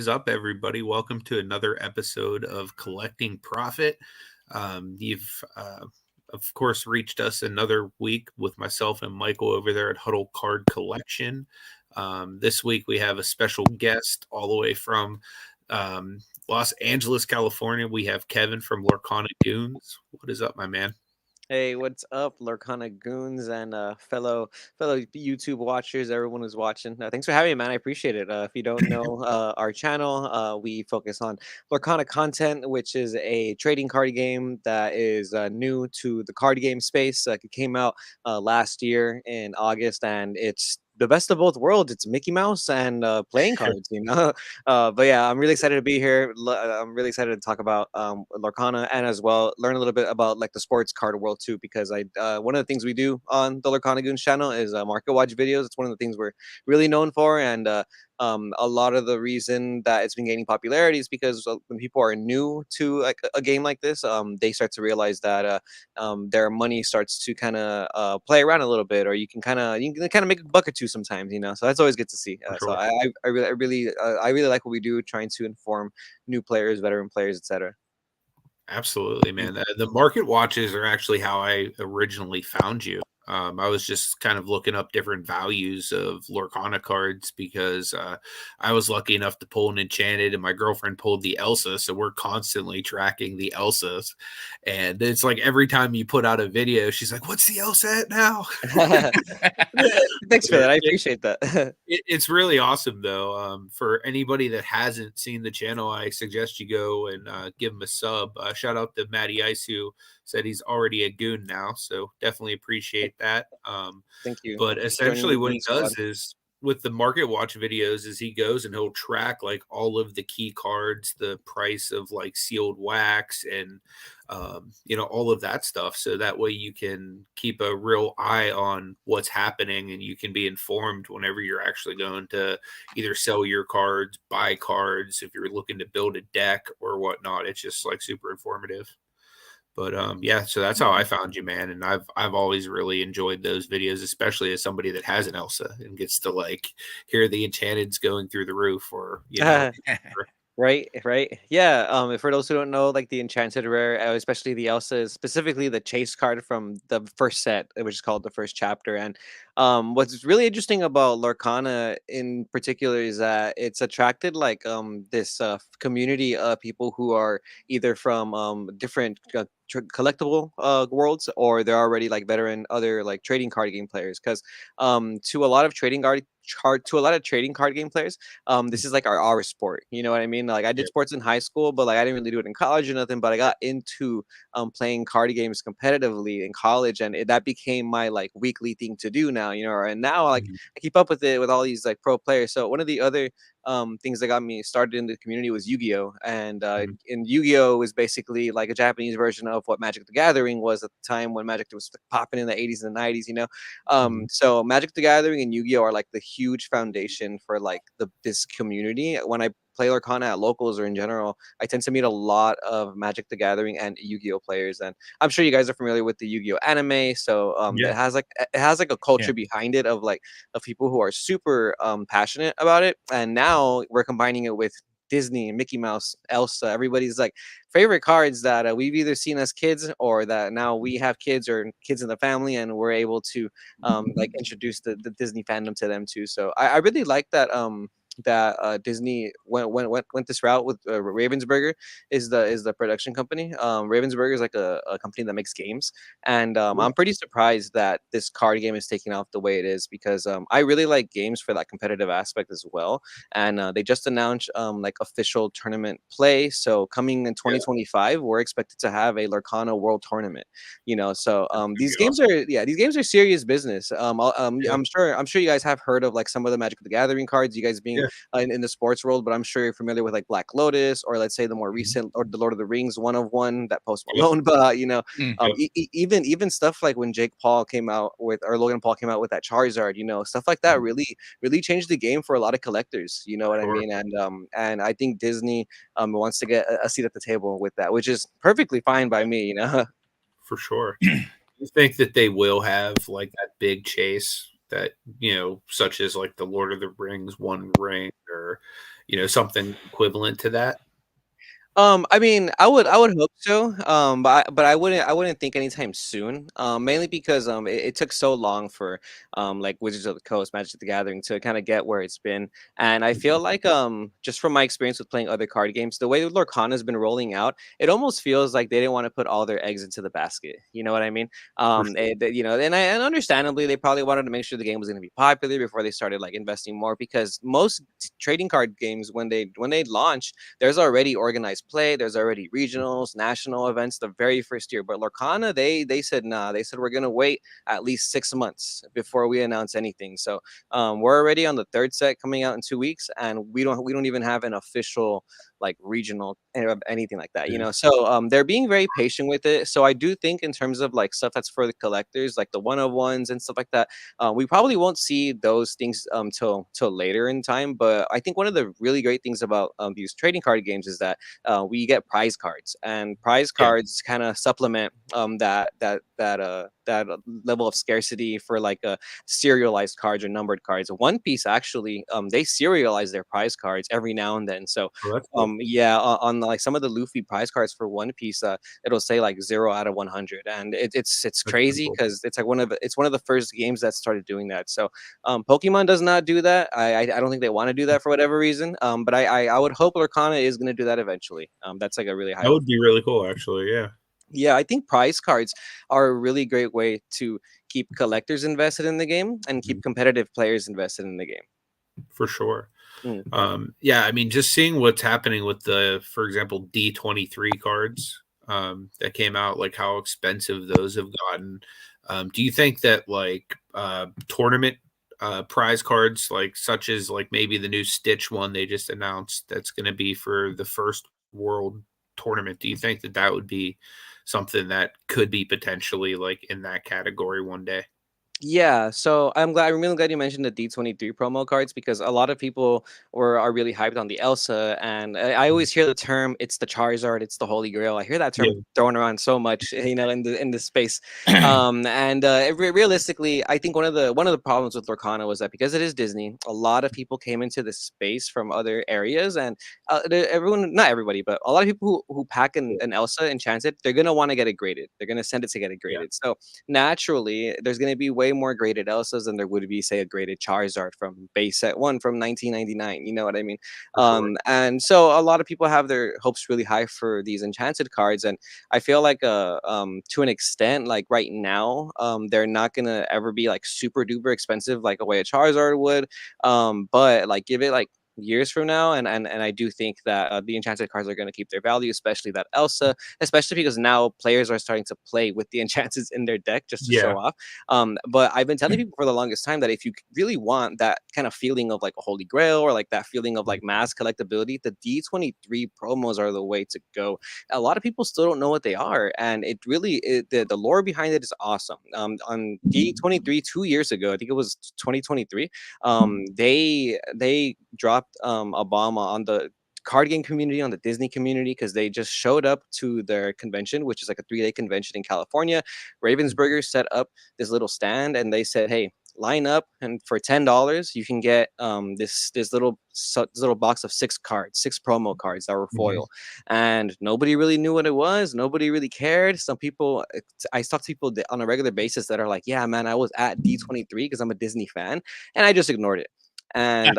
is up, everybody? Welcome to another episode of Collecting Profit. You've, of course, reached us another week with myself and Michael over there at Huddle Card Collection. This week we have a special guest all the way from Los Angeles, California. We have Kevin from Lorcana Goons. What is up, my man? Hey, what's up, Lorcana Goons and fellow YouTube watchers, everyone who's watching. Thanks for having me, man. I appreciate it. If you don't know our channel, we focus on Lorcana content, which is a trading card game that is new to the card game space. It came out last year in August, and it's the best of both worlds. It's Mickey Mouse and playing cards, you know. But yeah, I'm really excited to be here. I'm really excited to talk about Lorcana and as well learn a little bit about like the sports card world too, because I one of the things we do on the Lorcana Goons channel is market watch videos. It's one of the things we're really known for, and a lot of the reason that it's been gaining popularity is because when people are new to like a game like this, they start to realize that their money starts to kind of play around a little bit, or you can kind of make a buck or two sometimes, you know. So that's always good to see. For So sure. I really like what we do, trying to inform new players, veteran players, etc. Absolutely, man. The market watches are actually how I originally found you. I was just kind of looking up different values of Lorcana cards because I was lucky enough to pull an Enchanted, and my girlfriend pulled the Elsa, so we're constantly tracking the Elsas. And it's like every time you put out a video, she's like, "What's the Elsa at now?" Thanks for that. I appreciate that. It's really awesome, though. For anybody that hasn't seen the channel, I suggest you go and give him a sub. Shout out to Matty Ice, who said he's already a goon now, so definitely appreciate that. Thank you. But Thanks for joining essentially, the what he Goon squad. does is with the market watch videos is he goes and he'll track like all of the key cards, the price of like sealed wax and all of that stuff. So that way you can keep a real eye on what's happening and you can be informed whenever you're actually going to either sell your cards, buy cards, if you're looking to build a deck or whatnot. It's just like super informative. But yeah, so that's how I found you, man. And I've always really enjoyed those videos, especially as somebody that has an Elsa and gets to like hear the enchanteds going through the roof or Right. Yeah. For those who don't know, like the Enchanted Rare, especially the Elsa, is specifically the chase card from the first set, which is called the first chapter. And what's really interesting about Lorcana in particular is that it's attracted like this community of people who are either from different collectible worlds, or they're already like veteran other like trading card game players. Because to a lot of trading card game players, this is like our sport, you know what I mean? Like I did Yeah. sports in high school, but like I didn't really do it in college or nothing, but I got into playing card games competitively in college, and that became my like weekly thing to do now, you know. And now like Mhm. I keep up with it with all these like pro players. So one of the other things that got me started in the community was Yu-Gi-Oh, and Mhm. Yu-Gi-Oh is basically like a Japanese version of what Magic the Gathering was at the time when Magic was popping in the 80s and the 90s, you know. Mhm. So Magic the Gathering and Yu-Gi-Oh are like the huge foundation for like this community. When I play Lorcana at locals or in general, I tend to meet a lot of Magic the Gathering and Yu-Gi-Oh players, and I'm sure you guys are familiar with the Yu-Gi-Oh anime. So Yeah. it has like a Yeah. culture behind it of like of people who are super passionate about it, and now we're combining it with Disney, Mickey Mouse, Elsa, everybody's like favorite cards that we've either seen as kids or that now we have kids or kids in the family, and we're able to like introduce the Disney fandom to them too. So I really like that Disney went this route with Ravensburger is the production company. Ravensburger is like a company that makes games, and Cool. I'm pretty surprised that this card game is taking off the way it is, because I really like games for that competitive aspect as well. And they just announced like official tournament play. So coming in Yeah. 2025, we're expected to have a Lorcana World Tournament. You know, so That's gonna these be games awesome. are these games are serious business. Yeah. I'm sure you guys have heard of like some of the Magic the Gathering cards. You guys being Yeah. in the sports world, but I'm sure you're familiar with like Black Lotus, or let's say the more Mhm. recent, or the Lord of the Rings one of one that Post Yep. Malone. But you know, Mhm. Yep. even stuff like when Jake Paul came out with, or Logan Paul came out with that Charizard, you know, stuff like that Mhm. really changed the game for a lot of collectors. You know For what I sure. mean? And I think Disney wants to get a seat at the table with that, which is perfectly fine by me. You know. For sure. You think that they will have like that big chase that, such as like the Lord of the Rings One Ring or, something equivalent to that? I mean, I would hope so. But I wouldn't think anytime soon. Mainly because it took so long for like Wizards of the Coast, Magic the Gathering to kind of get where it's been. And I feel like just from my experience with playing other card games, the way Lorcana's been rolling out, it almost feels like they didn't want to put all their eggs into the basket. You know what I mean? For sure. And understandably they probably wanted to make sure the game was going to be popular before they started like investing more, because most trading card games when they launch, there's already organized play. There's already regionals, national events the very first year. But Lorcana, they said nah. They said we're gonna wait at least 6 months before we announce anything. So we're already on the third set coming out in 2 weeks, and we don't even have an official like regional anything like that. Yeah. So they're being very patient with it. So I do think in terms of like stuff that's for the collectors, like the 101s and stuff like that, we probably won't see those things till later in time. But I think one of the really great things about these trading card games is that we get prize cards, and prize Yeah. cards kind of supplement that level of scarcity for like serialized cards or numbered cards. One Piece actually, they serialize their prize cards every now and then. So Oh, that's cool. yeah, on like some of the Luffy prize cards for One Piece, it'll say like 0 out of 100, and it's That's pretty crazy cool. because it's one of the first games that started doing that. So Pokemon does not do that. I don't think they want to do that for whatever reason. But I would hope Lorcana is going to do that eventually. That's like a really high That hope. would be really cool, actually. Yeah, Yeah, I think prize cards are a really great way to keep collectors invested in the game and Mhm. keep competitive players invested in the game. For sure. Mm, Yeah, I mean, just seeing what's happening with for example, D23 cards that came out, like how expensive those have gotten. Do you think that like tournament prize cards, like such as like maybe the new Stitch one they just announced that's going to be for the first world tournament, do you think that that would be something that could be potentially like in that category one day? Yeah, so I'm really glad you mentioned the D23 promo cards, because a lot of people are really hyped on the Elsa, and I Mhm. always hear the term it's the Charizard, it's the Holy Grail. I hear that term Yeah. thrown around so much, in the space. And realistically, I think one of the problems with Lorcana was that because it is Disney, a lot of people came into this space from other areas, and everyone, not everybody, but a lot of people who pack Yeah. an Elsa Enchanted, they're gonna want to get it graded. They're gonna send it to get it Yeah. graded. So naturally, there's going to be way more graded Elsas than there would be, say, a graded Charizard from base set one from 1999. You know what I mean? For sure. And so a lot of people have their hopes really high for these enchanted cards, and I feel like to an extent, like right now, they're not gonna ever be like super duper expensive like a way a Charizard would. But like give it like years from now, and I do think that the enchanted cards are going to keep their value, especially that Elsa, especially because now players are starting to play with the enchantments in their deck just to show Yeah. off. But I've been telling people for the longest time that if you really want that kind of feeling of like a holy grail, or like that feeling of like mass collectability, the D23 promos are the way to go. A lot of people still don't know what they are, and the lore behind it is awesome. On D23 2 years ago, I think it was 2023, they dropped a bomb on the card game community, on the Disney community, because they just showed up to their convention, which is like a 3-day convention in California. Ravensburger set up this little stand, and they said, "Hey, line up, and for $10, you can get this little box of 6 cards, 6 promo cards that were Mhm. foil." And nobody really knew what it was. Nobody really cared. Some people, I talk to people on a regular basis that are like, "Yeah, man, I was at D23 because I'm a Disney fan," and I just ignored it. And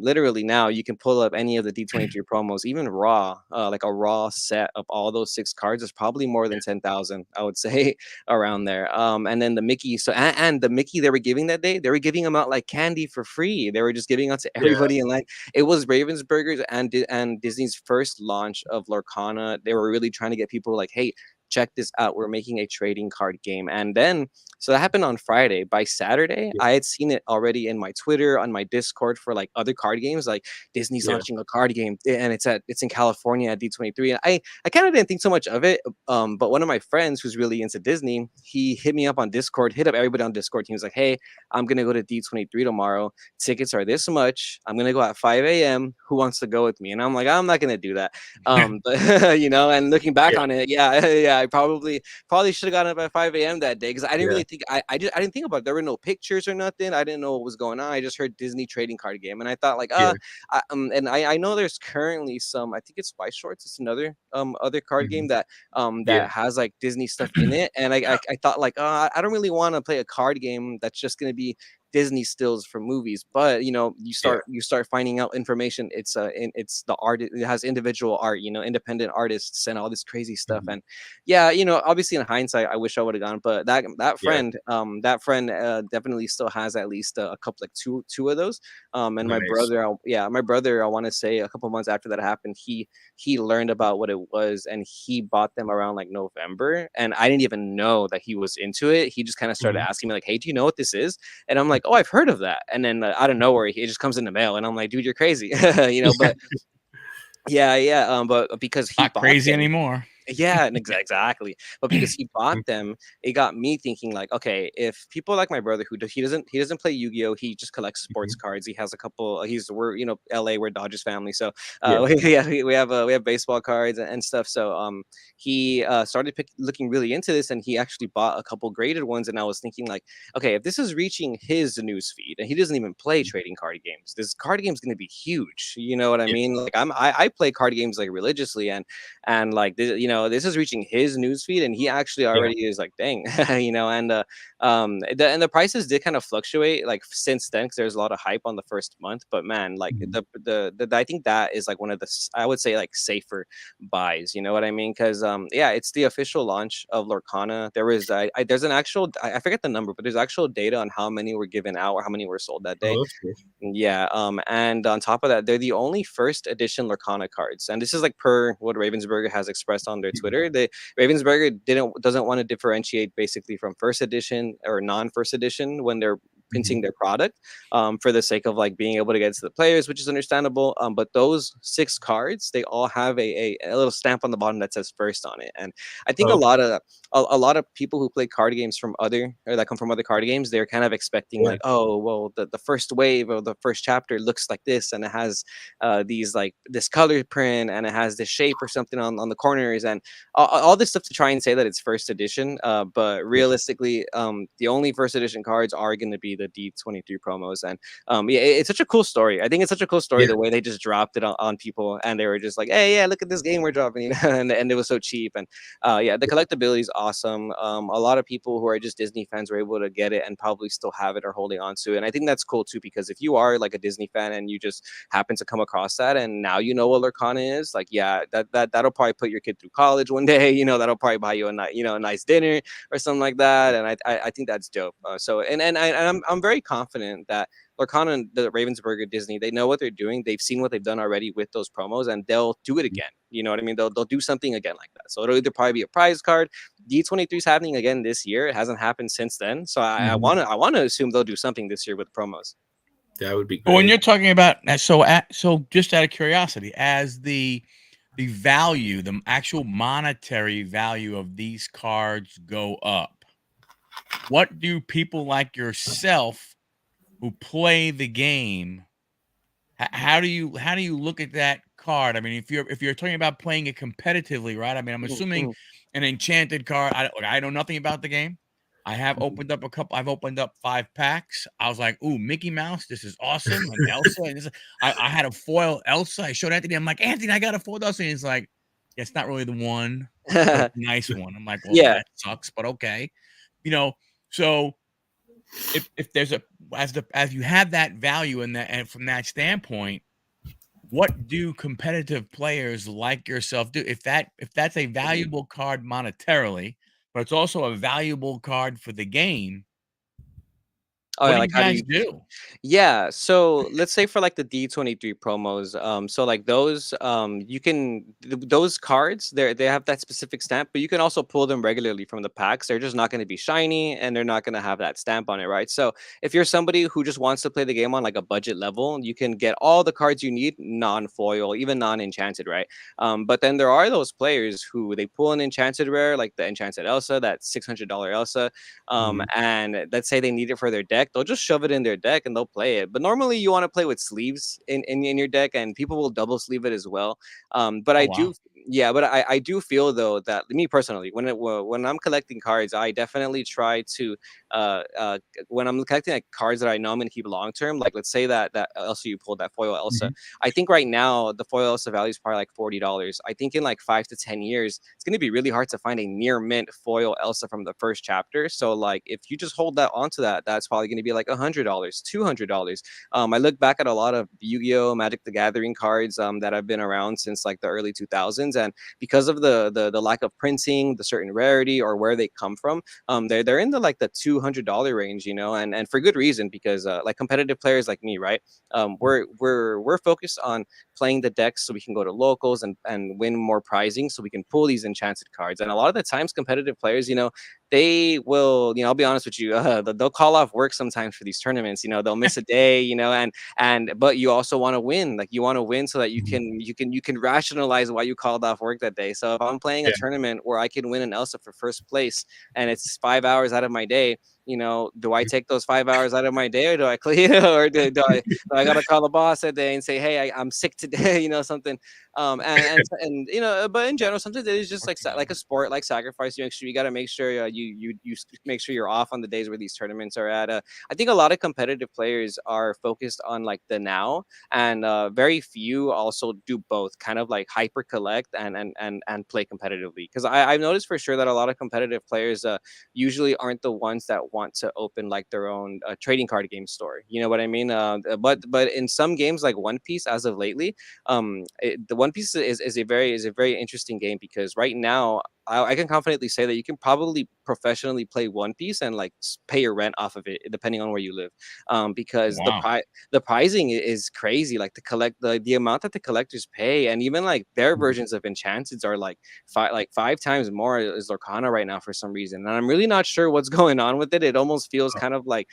literally now you can pull up any of the D23 promos, even raw, like a raw set of all those 6 cards is probably more than 10,000, I would say, around there. And then the Mickey, and the Mickey they were giving that day, they were giving them out like candy for free. They were just giving out to Yeah. everybody in line. It was Ravensburgers and Disney's first launch of Lorcana. They were really trying to get people like, hey, check this out. We're making a trading card game. And then, so that happened on Friday. By Saturday, Yeah. I had seen it already in my Twitter, on my Discord for like other card games. Like Disney's Yeah. launching a card game, and it's in California at D23. And I kind of didn't think so much of it. But one of my friends who's really into Disney, he hit me up on Discord, hit up everybody on Discord. He was like, "Hey, I'm gonna go to D23 tomorrow. Tickets are this much. I'm gonna go at 5 a.m. Who wants to go with me?" And I'm like, "I'm not gonna do that." But and looking back Yeah. on it, yeah, yeah, I probably should have gotten up at 5 a.m. that day because I didn't Yeah. really think I didn't think about it. There were no pictures or nothing. I didn't know what was going on. I just heard Disney trading card game, and I thought like, Yeah. and I know there's currently some. I think it's Spice Shorts. It's another other card game Mhm. that Yeah. has like Disney stuff in it, and I thought like, I don't really want to play a card game that's just gonna be Disney stills from movies. But Yeah. you start finding out information. It's the art. It has individual art. Independent artists and all this crazy stuff. Mhm. And yeah, obviously in hindsight, I wish I would have gone. But Yeah. that friend definitely still has at least a couple, like two of those. And my Nice. brother, my brother, I want to say a couple months after that happened, he learned about what it was and he bought them around like November. And I didn't even know that he was into it. He just kind of started Mhm. asking me like, "Hey, do you know what this is?" And I'm like, "Oh, I've heard of that." And then out of nowhere, it just comes in the mail, and I'm like, "Dude, you're crazy," But yeah, yeah. But because he Not bought crazy them, anymore. yeah, and exactly. But because he bought them, it got me thinking like, okay, if people like my brother who he doesn't play Yu-Gi-Oh, he just collects sports Mhm. cards. He has a couple. We're LA, we're Dodgers family, so Yeah. yeah, we have baseball cards and stuff. So he started looking really into this, and he actually bought a couple graded ones. And I was thinking like, okay, if this is reaching his news feed, and he doesn't even play Mhm. trading card games, this card game's going to be huge. You know what I Yeah. mean? Like I play card games like religiously, and like this, this is reaching his newsfeed, and he actually Yeah. already is like, dang, and the prices did kind of fluctuate like since then because there's a lot of hype on the first month. But man, like Mhm. the I think that is like one of the I would say like safer buys. You know what I mean? Because yeah, it's the official launch of Lorcana. There was there's an actual I forget the number, but there's actual data on how many were given out or how many were sold that day. Oh, that's cool. Yeah, and on top of that, they're the only first edition Lorcana cards, and this is like per what Ravensburger has expressed on their Mhm. Twitter. Ravensburger doesn't want to differentiate basically from first edition or non-first edition when they're Mhm. printing their product, for the sake of like being able to get to the players, which is understandable. But those six cards, they all have a little stamp on the bottom that says first on it, and I think Oh, okay. a lot of people who play card games from other or that come from other card games, they're kind of expecting Yeah. like, oh well, the first wave or the first chapter looks like this, and it has these like this color print, and it has this shape or something on the corners, and all this stuff to try and say that it's first edition. But Yeah. realistically, the only first edition cards are going to be the D23 promos, and yeah, it's such a cool story. I think it's such a cool story Yeah. the way they just dropped it on people, and they were just like, hey, yeah, look at this game we're dropping, and it was so cheap. And yeah, the collectability is awesome. A lot of people who are just Disney fans were able to get it and probably still have it or holding on to it. And I think that's cool too, because if you are like a Disney fan and you just happen to come across that and now you know what Lorcana is, like, yeah, that'll probably put your kid through college one day. That'll probably buy you a nice dinner or something like that. And I think that's dope. I'm very confident that Lorcana and the Ravensburger Disney, they know what they're doing. They've seen what they've done already with those promos, and they'll do it again. You know what I mean? They'll do something again like that. So it'll either probably be a prize card. D23 is happening again this year. It hasn't happened since then. So Mhm. I wanna assume they'll do something this year with promos. That would be But when great. you're talking about so just out of curiosity, as the value, the actual monetary value of these cards go up, what do people like yourself who play the game, how do you look at that card? I mean, if you're talking about playing it competitively, right? I mean, I'm Mhm, assuming mhm. an enchanted card. I know nothing about the game. Mhm. I've opened up 5 packs. I was like, "Ooh, Mickey Mouse, this is awesome." And Elsa, and I had a foil Elsa. I showed Anthony. I'm like, "Anthony, I got a foil Elsa." And he's like, "Yeah, it's not really the one, but it's a nice one." I'm like, "Well, Yeah. that sucks, but okay." You know, so if there's a as you have that value in that, and from that standpoint, what do competitive players like yourself do if that's a valuable card monetarily, but it's also a valuable card for the game? Oh What yeah, do like you how do guys you do? Yeah, so let's say for like the D23 promos, so like those, you can those cards, they have that specific stamp, but you can also pull them regularly from the packs. They're just not going to be shiny and they're not going to have that stamp on it, right? So if you're somebody who just wants to play the game on like a budget level, you can get all the cards you need, non-foil, even non-enchanted, right? But then there are those players who they pull an enchanted rare, like the enchanted Elsa, that $600 Elsa, Mhm. and let's say they need it for their deck, they'll just shove it in their deck and they'll play it. But normally you want to play with sleeves in your deck, and people will double sleeve it as well. But Oh, I wow. do, Yeah, but I do feel though that me personally, when I'm collecting cards, I definitely try to when I'm collecting like cards that I know I'm gonna keep long term. Like let's say that Elsa you pulled, that foil Elsa. Mhm. I think right now the foil Elsa value is probably like $40. I think in like 5 to 10 years, it's gonna be really hard to find a near mint foil Elsa from the first chapter. So like if you just hold that onto that, that's probably gonna be like $100, $200. I look back at a lot of Yu-Gi-Oh, Magic the Gathering cards that have been around since like the early 2000s, and because of the lack of printing, the certain rarity, or where they come from, they're in the like the $200 range, you know, and for good reason, because like competitive players like me, right? We're focused on playing the decks so we can go to locals and win more prizing, so we can pull these enchanted cards. And a lot of the times, competitive players, you know, they will, you know, I'll be honest with you, they'll call off work sometimes for these tournaments. You know, they'll miss a day, you know, and but you also want to win. Like you want to win so that Mhm. you can rationalize why you called off work that day. So if I'm playing a Yeah. tournament where I can win an Elsa for first place and it's 5 hours out of my day, you know, do I take those 5 hours out of my day, or do I clear, or do I gotta call the boss that day and say, hey, I'm sick today, you know, something. And you know, but in general, sometimes it is just like like a sport, like sacrifice. You got to make sure you make sure you're off on the days where these tournaments are at. I think a lot of competitive players are focused on like the now, and very few also do both, kind of like hyper collect and play competitively. Because I've noticed for sure that a lot of competitive players usually aren't the ones that want to open like their own trading card game store. You know what I mean? But in some games like One Piece, as of lately, the One Piece is a very interesting game, because right now I can confidently say that you can probably professionally play One Piece and like pay your rent off of it, depending on where you live, because Wow. the pricing is crazy. Like the amount that the collectors pay, and even like their Mhm. versions of Enchanted are like five times more is Lorcana right now for some reason, and I'm really not sure what's going on with it. It almost feels kind of like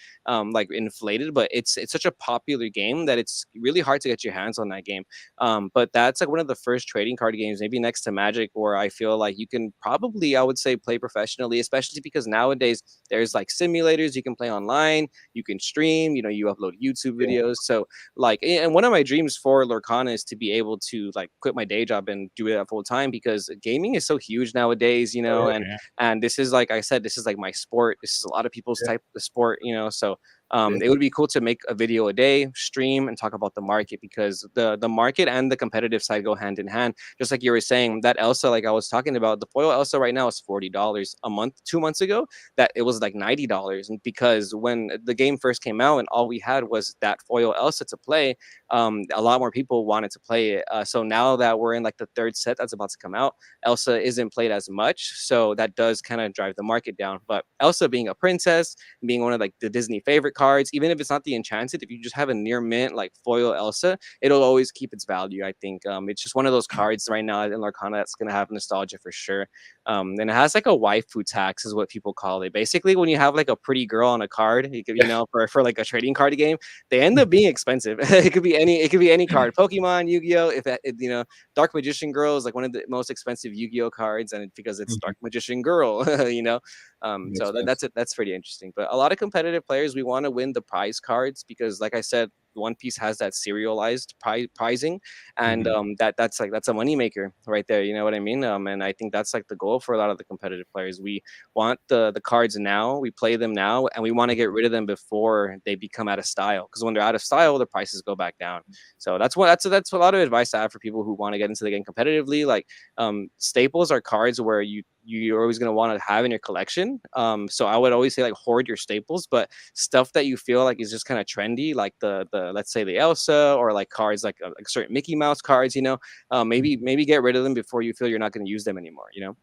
inflated, but it's such a popular game that it's really hard to get your hands on that game. But that's like one of the first trading card games, maybe next to Magic, where I feel like you can probably, I would say, play professionally, especially because nowadays there's like simulators you can play online, you can stream, you know, you upload YouTube Yeah. videos. So like, and one of my dreams for Lorcana is to be able to like quit my day job and do it at full time, because gaming is so huge nowadays, you know, Oh, and Yeah. and this is, like I said, this is like my sport. This is a lot of people's yeah. type of sport, you know. So Yeah. it would be cool to make a video a day, stream, and talk about the market, because the market and the competitive side go hand in hand. Just like you were saying, that Elsa, like I was talking about, the foil Elsa right now is $40 a month. 2 months ago, that it was like $90, and because when the game first came out and all we had was that foil Elsa to play, a lot more people wanted to play it. So now that we're in like the third set that's about to come out, Elsa isn't played as much, so that does kind of drive the market down. But Elsa being a princess, being one of like the Disney favorite cards, even if it's not the Enchanted, if you just have a near mint like foil Elsa, it'll always keep its value. I think it's just one of those cards right now in Lorcana that's gonna have nostalgia for sure. And it has like a waifu tax, is what people call it. Basically, when you have like a pretty girl on a card, you could, you know, for like a trading card game, they end up being expensive. It could be any card, Pokemon, Yu-Gi-Oh. You know, Dark Magician Girl is like one of the most expensive Yu-Gi-Oh cards, and because it's Mhm. Dark Magician Girl, you know. Makes So sense. that's pretty interesting. But a lot of competitive players, we want to win the prize cards, because, like I said, One Piece has that serialized pricing, and Mhm. that's a moneymaker right there. You know what I mean? And I think that's like the goal for a lot of the competitive players. We want the cards now, we play them now, and we want to get rid of them before they become out of style. Because when they're out of style, the prices go back down. So that's a lot of advice I have for people who want to get into the game competitively. Like staples are cards where you're always going to want to have in your collection. So I would always say like hoard your staples, but stuff that you feel like is just kind of trendy, like the let's say the Elsa, or like cards like certain Mickey Mouse cards, you know, maybe get rid of them before you feel you're not going to use them anymore, you know.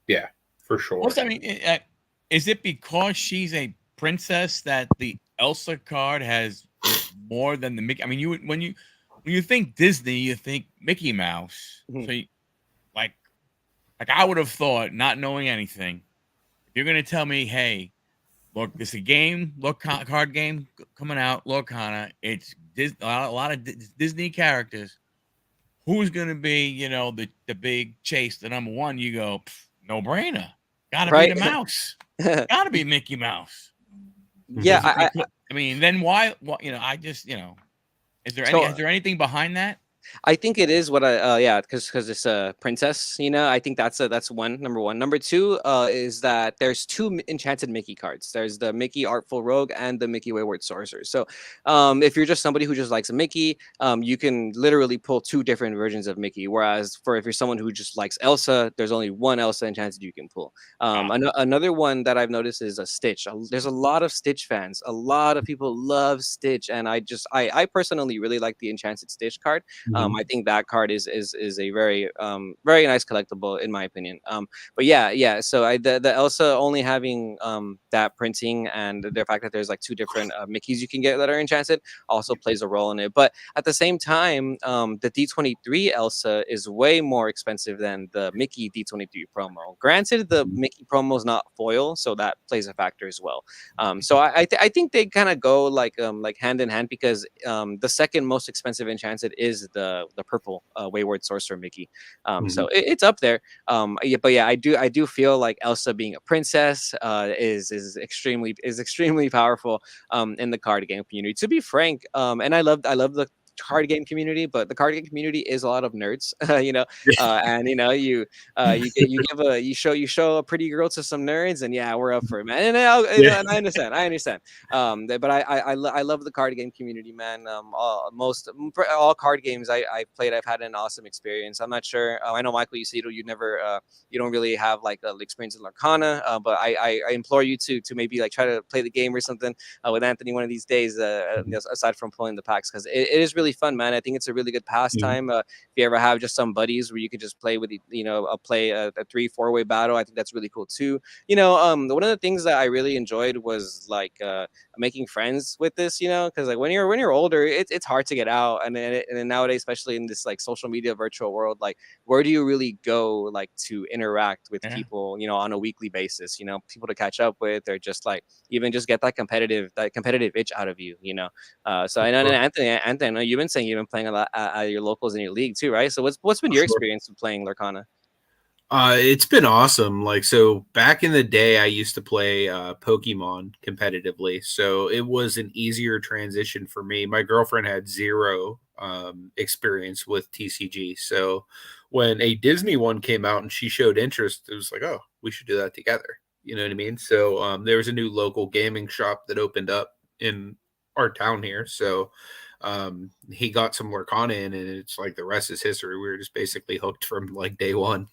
Yeah, for What's sure. I mean? Is it because she's a princess that the Elsa card is more than the Mickey? I mean, when you think Disney, you think Mickey Mouse. Mhm. So, like, like I would have thought, not knowing anything, if you're gonna tell me, hey, look, there's a game, look, card game coming out, Lorcana. It's a lot of Disney characters. Who's gonna be, you know, the big chase, the number one? You go, no brainer. Got to be Right. the mouse. Got to be Mickey Mouse. Yeah, Mhm. Was it because? I mean, then why? You know, I just, you know, is there any? so Is there anything behind that? I think it is what I yeah, because it's a princess, you know. I think that's one number one. Number two is that there's two enchanted Mickey cards. There's the Mickey Artful Rogue and the Mickey Wayward Sorcerer. So if you're just somebody who just likes a Mickey, you can literally pull two different versions of Mickey. Whereas for if you're someone who just likes Elsa, there's only one Elsa enchanted you can pull. Another one that I've noticed is a Stitch. There's a lot of Stitch fans. A lot of people love Stitch, and I personally really like the enchanted Stitch card. Mhm. I think that card is a very very nice collectible in my opinion. But yeah. So the Elsa only having that printing and the fact that there's like two different Mickeys you can get that are enchanted also plays a role in it. But at the same time, the D23 Elsa is way more expensive than the Mickey D23 promo. Granted, the Mhm. Mickey promo is not foil, so that plays a factor as well. So I think they kind of go like hand in hand because the second most expensive enchanted is the purple Wayward Sorcerer Mickey. So Mhm. it's up there. Yeah, but yeah, I do feel like Elsa being a princess is extremely powerful in the card game community. To be frank, and I love the card game community, but the card game community is a lot of nerds, you know, and you know you show a pretty girl to some nerds, and yeah, we're up for it, man. You Yeah. know, and I understand. But I love the card game community, man. All card games I played, I've had an awesome experience. I'm not sure. I know Michael, you said you never you don't really have like experience in Lorcana, but I implore you to maybe like try to play the game or something with Anthony one of these days. Aside from pulling the packs, because it is really fun, man. I think it's a really good Mhm. pastime. If you ever have just some buddies where you could just play with, play a 3-4 way battle, I think that's really cool too. One of the things that I really enjoyed was like making friends with this, because like when you're older, it's hard to get out, and then nowadays, especially in this like social media virtual world, like where do you really go like to interact with Yeah. people, on a weekly basis, people to catch up with, or just like even just get that competitive itch out of so For I know, and sure. Anthony, I know you've been saying you've been playing a lot at your locals in your league too, right? So what's been For your sure. experience with playing Lorcana? It's been awesome. Like, so back in the day, I used to play Pokemon competitively, so it was an easier transition for me. My girlfriend had zero experience with TCG, so when a Disney one came out and she showed interest, it was like, oh, we should do that together. You know what I mean? So there was a new local gaming shop that opened up in our town here, so he got some work on it, and it's like the rest is history. We were just basically hooked from like day one.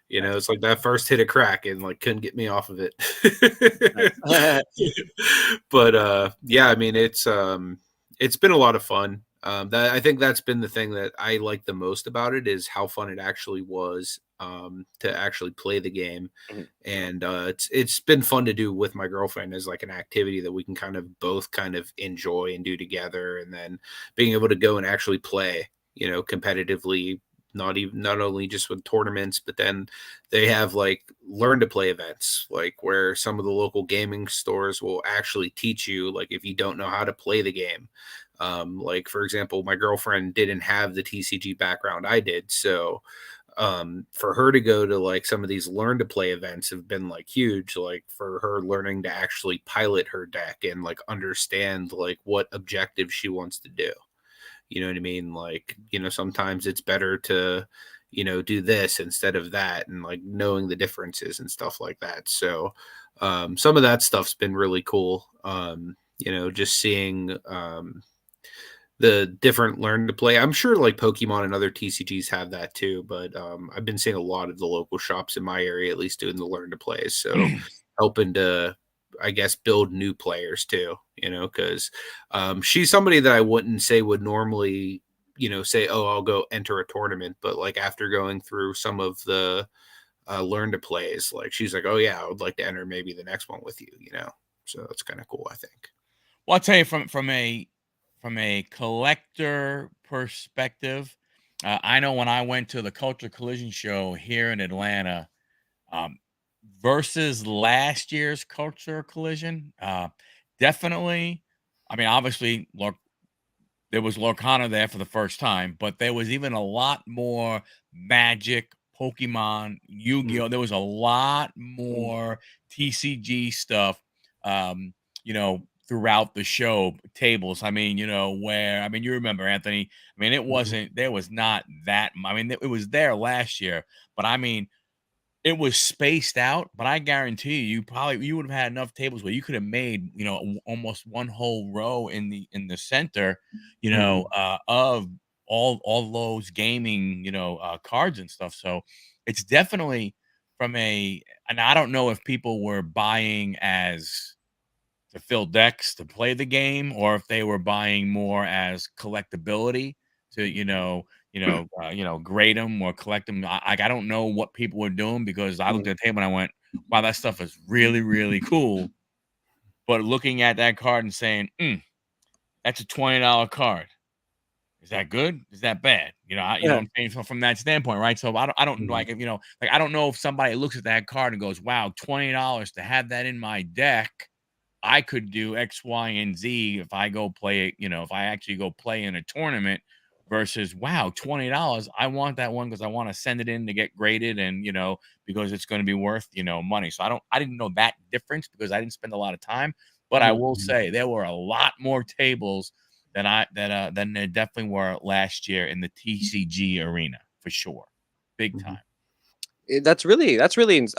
It's like that first hit a crack and like couldn't get me off of it. Nice. But yeah, I mean it's been a lot of fun. That I think that's been the thing that I like the most about it is how fun it actually was to actually play the game. Mhm. And it's been fun to do with my girlfriend as like an activity that we can kind of both kind of enjoy and do together, and then being able to go and actually play, competitively, not only just with tournaments, but then they have like learn to play events, like where some of the local gaming stores will actually teach you, like if you don't know how to play the game. Like for example, my girlfriend didn't have the TCG background I did, so for her to go to like some of these learn to play events have been like huge, like for her learning to actually pilot her deck and like understand like what objective she wants to do. You know what I mean? Like, sometimes it's better to, do this instead of that, and like knowing the differences and stuff like that. So, some of that stuff's been really cool. Just seeing the different learn to play. I'm sure like Pokemon and other TCGs have that too, but I've been seeing a lot of the local shops in my area at least doing the learn to plays. So helping to, I guess, build new players too, because she's somebody that I wouldn't say would normally, say, oh, I'll go enter a tournament. But like after going through some of the learn to plays, like she's like, oh, yeah, I would like to enter maybe the next one with you. So it's kind of cool, I think. Well, I'll tell you from a collector perspective, I know when I went to the Culture Collision show here in Atlanta, um, versus last year's Culture Collision, definitely. I mean, obviously, look, there was Lorcana there for the first time, but there was even a lot more Magic, Pokemon, Yu-Gi-Oh. There was a lot Mhm. more TCG stuff, um, throughout the show tables. I mean, you know, where, I mean, you remember, Anthony, I mean, it wasn't, there was not that, I mean, it was there last year, but I mean, it was spaced out, but I guarantee you would have had enough tables where you could have made, you know, almost one whole row in the center, you know, of all those gaming, you know, cards and stuff. So it's definitely from and I don't know if people were buying as to fill decks to play the game, or if they were buying more as collectability to, grade them or collect them. I don't know what people were doing, because I looked at the table and I went, wow, that stuff is really, really cool. But looking at that card and saying, that's a $20 card. Is that good? Is that bad? You know, you know what I'm saying? So from that standpoint, right? So I don't like, if, you know, like, I don't know if somebody looks at that card and goes, wow, $20 to have that in my deck. I could do X, Y, and Z if I go play it, you know, if I actually go play in a tournament, versus, wow, $20. I want that one because I want to send it in to get graded, and, you know, because it's going to be worth, you know, money. So I didn't know that difference because I didn't spend a lot of time. But I will say there were a lot more tables than there definitely were last year in the TCG arena, for sure. Big time. That's really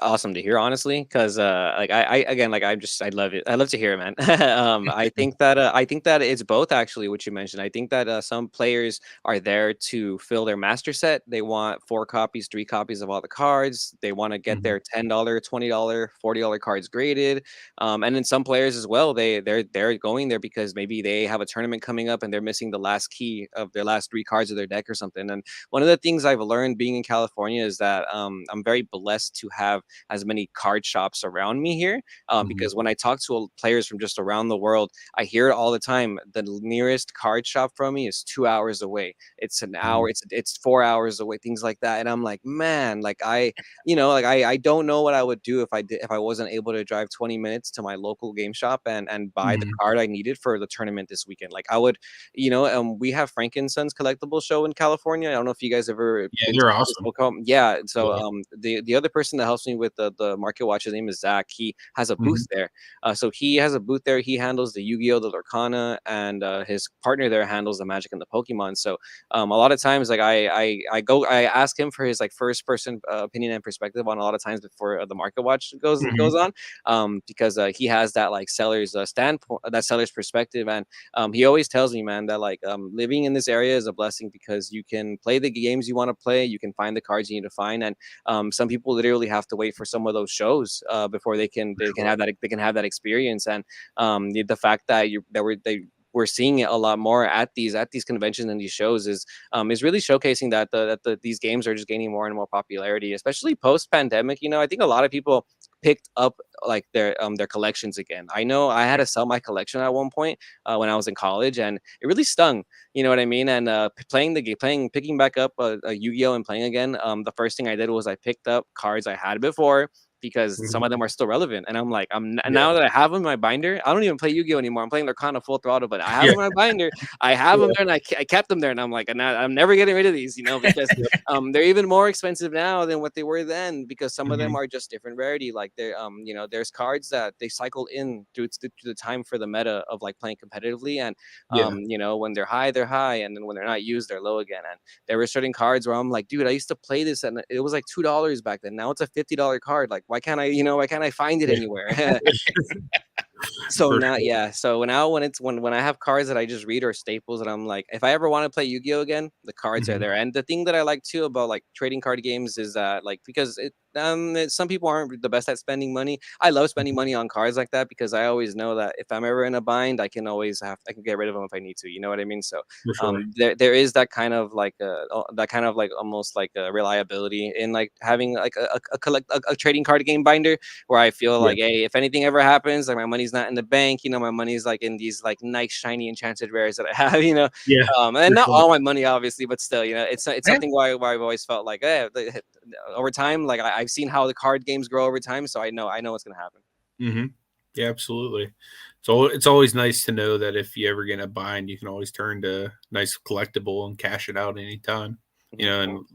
awesome to hear, honestly, because like I again, like, I love it. I love to hear it, man. I think that it's both, actually, what you mentioned. I think that some players are there to fill their master set. They want 4 copies, 3 copies of all the cards. They want to get their $10, $20, $40 cards graded. And then some players as well, they're going there because maybe they have a tournament coming up and they're missing the last key of their last 3 cards of their deck or something. And one of the things I've learned being in California is that I'm very blessed to have as many card shops around me here, because when I talk to players from just around the world, I hear it all the time. The nearest card shop from me is 2 hours away. It's an hour. It's 4 hours away. Things like that, and I'm like, man, like, I don't know what I would do if I wasn't able to drive 20 minutes to my local game shop and buy the card I needed for the tournament this weekend. Like, I would, we have Frankenstein's collectible show in California. I don't know if you guys ever Yeah, been they're to this awesome. local. Yeah, so the other person that helps me with the market watch, his name is Zach. He has a booth there. So he has a booth there. He handles the Yu-Gi-Oh, the Lorcana, and his partner there handles the Magic and the Pokemon. So a lot of times, like, I ask him for his, like, first person opinion and perspective on a lot of times before the market watch goes on, because he has that, like, seller's standpoint, that seller's perspective. And he always tells me, man, that, like, living in this area is a blessing because you can play the games you want to play, you can find the cards you need to find, and some people literally have to wait for some of those shows before they can have that experience. And the fact that we're seeing it a lot more at these conventions and these shows is really showcasing that these games are just gaining more and more popularity, especially post pandemic. I think a lot of people picked up, like, their collections again. I know I had to sell my collection at one point when I was in college, and it really stung. You know what I mean? And picking back up a Yu-Gi-Oh and playing again. The first thing I did was I picked up cards I had before, because some of them are still relevant. And I'm like, now that I have them in my binder, I don't even play Yu-Gi-Oh anymore. I'm playing Lorcana full throttle, but I have them in my binder. I have them there, and I kept them there. And I'm like, I'm never getting rid of these, because they're even more expensive now than what they were then, because some of them are just different rarity. Like, they're there's cards that they cycle in through to the time for the meta of, like, playing competitively. And when they're high, and then when they're not used, they're low again. And there were certain cards where I'm like, dude, I used to play this and it was like $2 back then. Now it's a $50 card. Like, why can't I find it anywhere? So For now, sure. yeah. So now when I have cards that I just read or staples, and I'm like, if I ever want to play Yu-Gi-Oh again, the cards are there. And the thing that I like too about, like, trading card games is that, like, because some people aren't the best at spending money. I love spending money on cards like that because I always know that if I'm ever in a bind, I can get rid of them if I need to. You know what I mean? So For sure. there is that kind of like almost like a reliability in, like, having, like, a trading card game binder, where I feel like, hey, if anything ever happens, like, my money's not in the bank, my money's, like, in these, like, nice shiny enchanted rares that I have, Yeah. and not sure. all my money, obviously, but still, it's something why I've always felt like, over time, like, I've seen how the card games grow over time, so I know what's gonna happen. Yeah, absolutely. So it's always nice to know that if you ever get in a bind, you can always turn to a nice collectible and cash it out anytime. And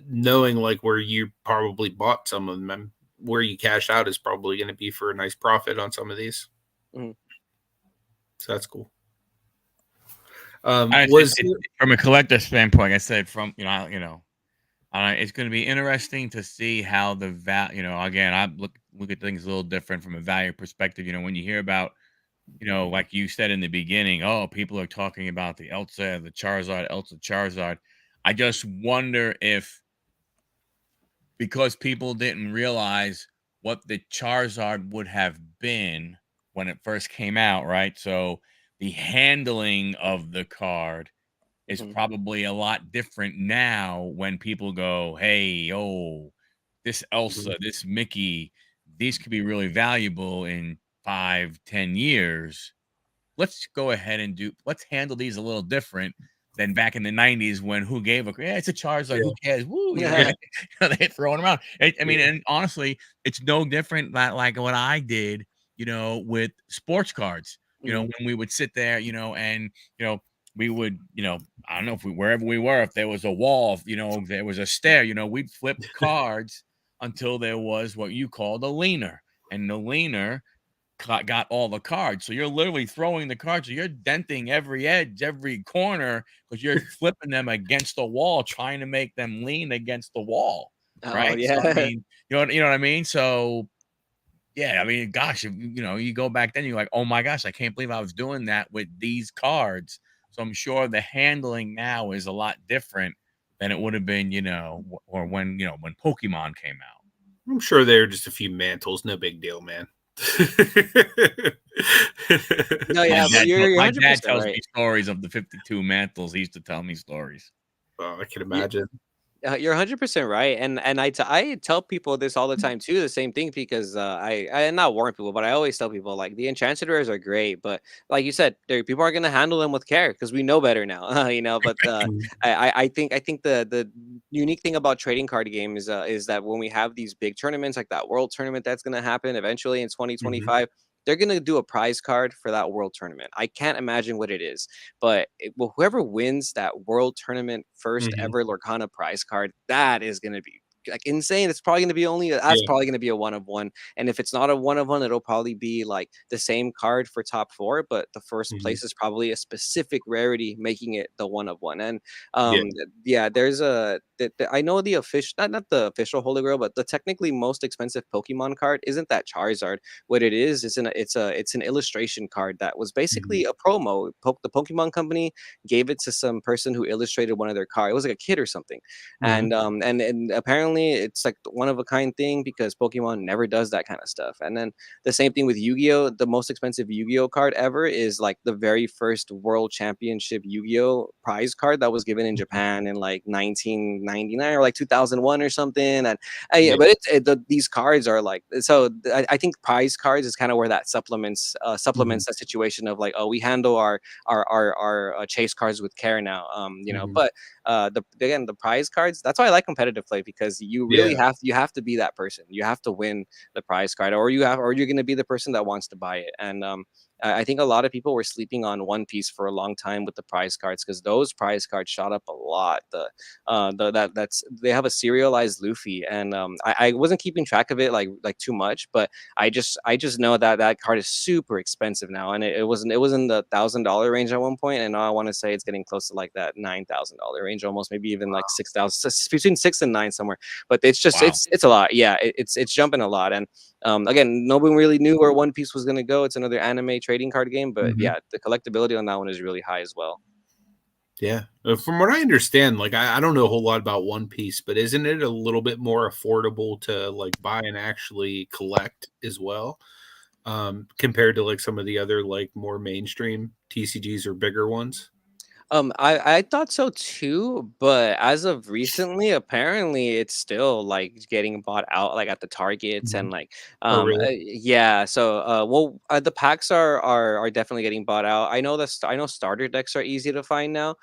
knowing, like, where you probably bought some of them and where you cash out is probably going to be for a nice profit on some of these. Mhm. So that's cool. From a collector standpoint, like I said, from it's going to be interesting to see how the again, I look at things a little different from a value perspective. When you hear about, like you said in the beginning, oh, people are talking about the Elsa Charizard. I just wonder if, because people didn't realize what the Charizard would have been when it first came out, right? So the handling of the card is probably a lot different now when people go, hey, oh, this Elsa, this Mickey, these could be really valuable in 5-10 years. Let's go ahead and let's handle these a little different than back in the 90s when who gave a it's a Charizard, who cares? Woo, they throwing around. I mean, and honestly, it's no different like what I did, with sports cards. When we would sit there, and we would, I don't know if wherever we were, if there was a wall, if there was a stair, we'd flip cards until there was what you called a leaner, and the leaner got all the cards. So you're literally throwing the cards. So you're denting every edge, every corner, because you're flipping them against the wall, trying to make them lean against the wall. Oh Right. yeah. So, I mean, you know what I mean? So yeah, I mean, gosh, if, you go back then, you're like, oh my gosh, I can't believe I was doing that with these cards. So I'm sure the handling now is a lot different than it would have been, or when Pokemon came out. I'm sure they're just a few mantles, no big deal, man. No, yeah, but you're My 100% dad tells right. me stories of the 52 mantles. He used to tell me stories. Oh, I can imagine. You're 100% right, and I tell people this all the time too, the same thing, because I not warn people, but I always tell people like the enchanted rares are great, but like you said, people are gonna handle them with care because we know better now, But I think the unique thing about trading card games is that when we have these big tournaments like that world tournament that's gonna happen eventually in 2025. They're gonna do a prize card for that world tournament. I can't imagine what it is, but whoever wins that world tournament first ever Lorcana prize card, that is going to be like insane. It's probably going to be that's probably going to be a 1 of 1. And if it's not a 1 of 1, it'll probably be like the same card for top 4, but the first place is probably a specific rarity, making it the 1 of 1. And there's I know the official, not the official Holy Grail, but the technically most expensive Pokemon card isn't that Charizard. What it is it's an illustration card that was basically a promo. The Pokemon Company gave it to some person who illustrated one of their cards. It was like a kid or something, and apparently it's like one of a kind thing because Pokemon never does that kind of stuff. And then the same thing with Yu-Gi-Oh. The most expensive Yu-Gi-Oh card ever is like the very first World Championship Yu-Gi-Oh prize card that was given in Japan in like 1999 or like 2001 or something. And but these cards are like, so I think prize cards is kind of where that supplements that situation of like, oh, we handle our chase cards with care now, but the prize cards, that's why I like competitive play, because you really have to be that person. You have to win the prize card, or you're going to be the person that wants to buy it. And I think a lot of people were sleeping on One Piece for a long time with the prize cards, because those prize cards shot up a lot. They have a serialized Luffy, and I wasn't keeping track of it like too much, but I just know that card is super expensive now, and it was in the $1,000 range at one point, and now I want to say it's getting close to like that $9,000 range, almost, maybe even like 6,000, between 6 and 9 somewhere. But it's just it's a lot. Yeah, it's jumping a lot. And again, nobody really knew where One Piece was going to go. It's another anime trading card game, but yeah, the collectability on that one is really high as well. Yeah, from what I understand, like I don't know a whole lot about One Piece, but isn't it a little bit more affordable to like buy and actually collect as well, compared to like some of the other like more mainstream TCGs or bigger ones? I thought so too, but as of recently, apparently it's still like getting bought out like at the Targets and like Oh, really? yeah. So the packs are definitely getting bought out. I know I know starter decks are easy to find now.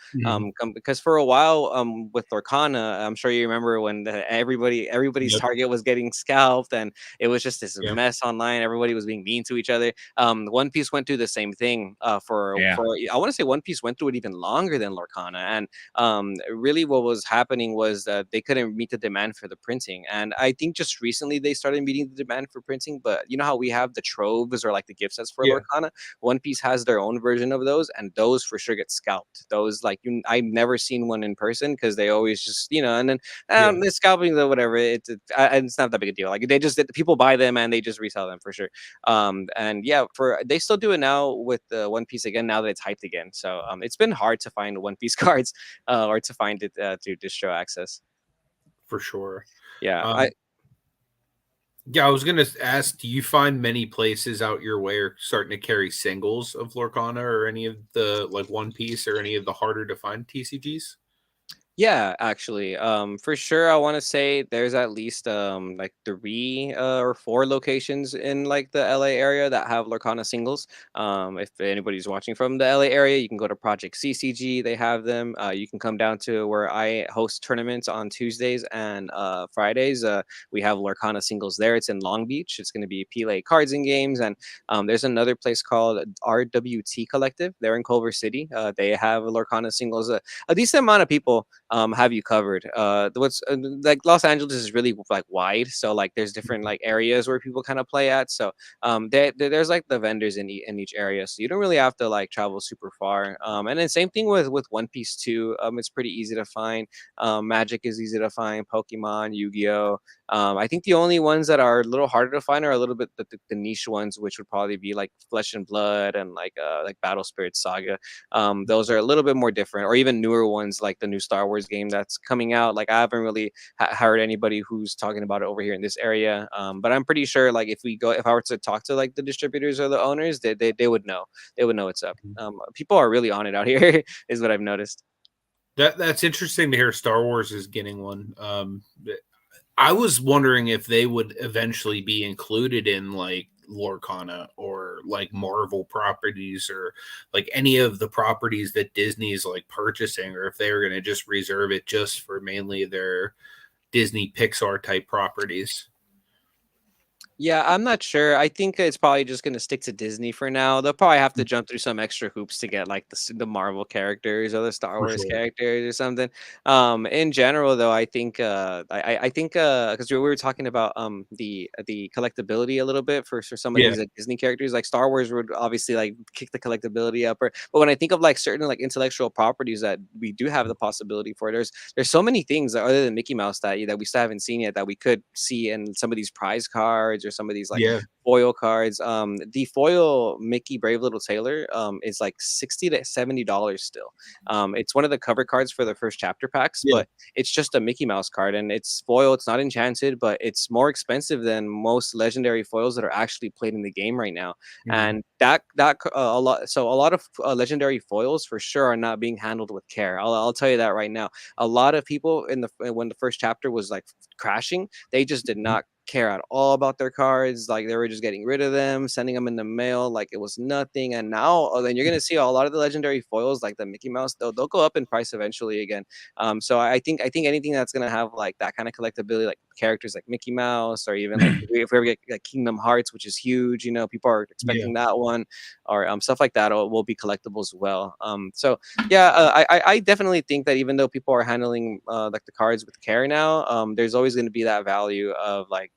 Because for a while with Lorcana, I'm sure you remember when everybody's Target was getting scalped, and it was just this mess online. Everybody was being mean to each other. One Piece went through the same thing for I want to say One Piece went through it even longer longer than Lorcana. And really what was happening was that they couldn't meet the demand for the printing. And I think just recently they started meeting the demand for printing. But you know how we have the troves or like the gift sets for Yeah. Lorcana? One Piece has their own version of those, and those for sure get scalped. Those like I've never seen one in person because they always just and then Yeah. the scalping the whatever it's not that big a deal. Like people buy them and they just resell them for sure. And yeah, for they still do it now with the One Piece again now that it's hyped again. So it's been hard to find One Piece cards or to find it through distro access. For sure. Yeah, Yeah, I was gonna ask, do you find many places out your way are starting to carry singles of Lorcana or any of the like One Piece or any of the harder to find TCGs? Yeah, actually, for sure, I want to say there's at least like 3 or 4 locations in like the LA area that have Lorcana singles. If anybody's watching from the LA area, you can go to Project CCG. They have them. You can come down to where I host tournaments on Tuesdays and Fridays. We have Lorcana singles there. It's in Long Beach. It's going to be Pele Cards and Games, and there's another place called RWT Collective. They're in Culver City. They have Lorcana singles. A decent amount of people have you covered. What's like Los Angeles is really like wide, so like there's different like areas where people kind of play at. So there's like the vendors in each area, so you don't really have to like travel super far. And then same thing with One Piece too. It's pretty easy to find. Magic is easy to find. Pokemon, Yu-Gi-Oh. I think the only ones that are a little harder to find are a little bit the niche ones, which would probably be like Flesh and Blood and like Battle Spirit Saga. Those are a little bit more different, or even newer ones like the new Star Wars game that's coming out. Like I haven't really heard anybody who's talking about it over here in this area, but I'm pretty sure like if I were to talk to like the distributors or the owners, they would know. They would know what's up. People are really on it out here, is what I've noticed. That's interesting to hear Star Wars is getting one. I was wondering if they would eventually be included in like Lorcana or like Marvel properties or like any of the properties that Disney is like purchasing, or if they were going to just reserve it just for mainly their Disney Pixar type properties. Yeah, I'm not sure. I think it's probably just going to stick to Disney for now. They'll probably have to jump through some extra hoops to get like the Marvel characters or the Star For Wars sure. characters or something. In general, though, I think I think because we were talking about the collectability a little bit for some of Yeah. these Disney characters, like Star Wars would obviously like kick the collectability up. But when I think of like certain like intellectual properties that we do have the possibility for, there's so many things that, other than Mickey Mouse that we still haven't seen yet that we could see in some of these prize cards or some of these like Yeah. foil cards. The foil Mickey Brave Little Tailor is like $60 to $70 still. It's one of the cover cards for the first chapter packs, Yeah. but it's just a Mickey Mouse card and it's foil. It's not enchanted, but it's more expensive than most legendary foils that are actually played in the game right now. Mhm. And a lot. So a lot of legendary foils for sure are not being handled with care. I'll tell you that right now. A lot of people when the first chapter was like crashing, they just did not care at all about their cards. Like they were just getting rid of them, sending them in the mail like it was nothing. And now then you're gonna see a lot of the legendary foils like the Mickey Mouse, they'll go up in price eventually again. So I think anything that's gonna have like that kind of collectability, like characters like Mickey Mouse, or even like if we ever get like Kingdom Hearts, which is huge, people are Yeah. expecting that one, or stuff like that will be collectible as well. So yeah, I definitely think that even though people are handling like the cards with care now, there's always going to be that value of like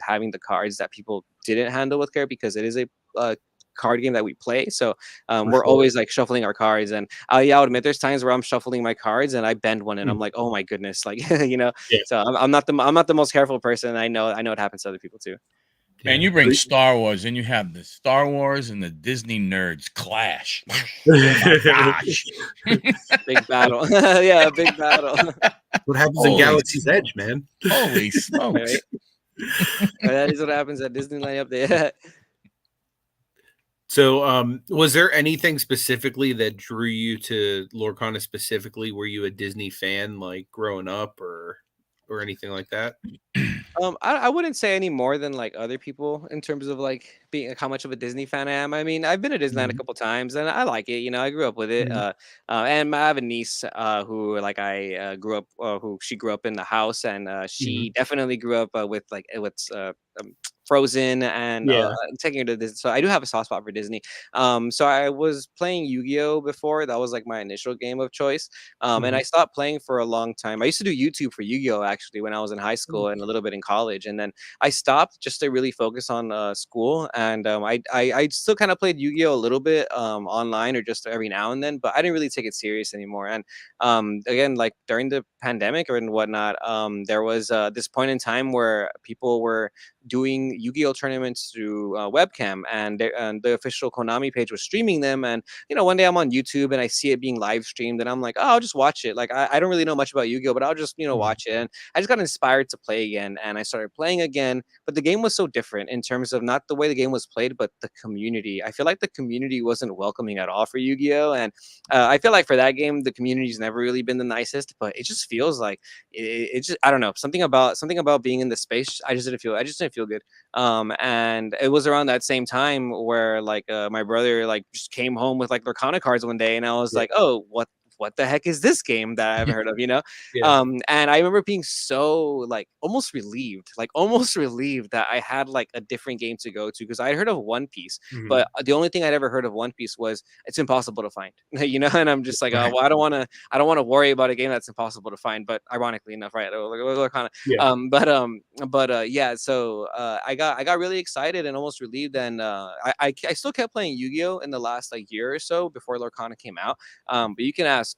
having the cards that people didn't handle with care, because it is a card game that we play. So For we're sure. always like shuffling our cards, and yeah, I'll admit there's times where I'm shuffling my cards and I bend one and I'm Mm. like, oh my goodness, like Yeah. So I'm not the most careful person. I know it happens to other people too. Man, Yeah. you bring Star Wars and you have the Star Wars and the Disney nerds clash. Oh my gosh. Big battle. Yeah, big battle. What happens in Holy Galaxy's smokes. Edge, man? Holy smokes. Right? That is what happens at Disneyland up there. So, was there anything specifically that drew you to Lorcana specifically? Were you a Disney fan, like growing up, or anything like that? I wouldn't say any more than like other people in terms of like being like how much of a Disney fan I am. I mean, I've been to Disneyland a Mhm. couple times and I like it. I grew up with it. Mhm. And I have a niece who like I grew up, who she grew up in the house, and Mhm. she definitely grew up with like with Frozen and Yeah. taking her to Disney. So I do have a soft spot for Disney. So I was playing Yu-Gi-Oh before. That was like my initial game of choice. And Mhm. I stopped playing for a long time. I used to do YouTube for Yu-Gi-Oh actually when I was in high Mm. school and a little bit in college, and then I stopped just to really focus on school. And I still kind of played Yu-Gi-Oh a little bit online or just every now and then, but I didn't really take it serious anymore. And again, like during the pandemic or and whatnot, there was this point in time where people were doing Yu-Gi-Oh tournaments through webcam, and the official Konami page was streaming them. And one day I'm on YouTube and I see it being live streamed, and I'm like, oh, I'll just watch it. Like I don't really know much about Yu-Gi-Oh, but I'll just Mhm. watch it. And I just got inspired to play again, and I started playing again. But the game was so different in terms of not the way the game was played, but the community. I feel like the community wasn't welcoming at all for Yu-Gi-Oh, and I feel like for that game, the community's never really been the nicest. But it just feels like it just I don't know, something about being in the space. I just didn't feel good. And it was around that same time where like my brother like just came home with like Lorcana cards one day, and I was Yeah. like, oh, what the heck is this game that I haven't heard of? Yeah. And I remember being so like almost relieved that I had like a different game to go to, because I had heard of One Piece, Mhm. but the only thing I'd ever heard of One Piece was it's impossible to find. And I'm just like, oh, Right. well, I don't want to worry about a game that's impossible to find. But ironically enough, right? Lorcana. Yeah. Yeah. So I got really excited and almost relieved, and I still kept playing Yu-Gi-Oh in the last like year or so before Lorcana came out. But you can ask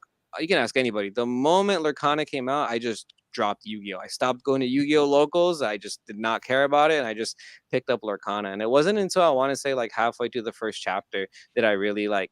anybody. The moment Lorcana came out, I just dropped Yu-Gi-Oh. I stopped going to Yu-Gi-Oh locals. I just did not care about it, and I just picked up Lorcana. And it wasn't until I want to say like halfway through the first chapter that I really like.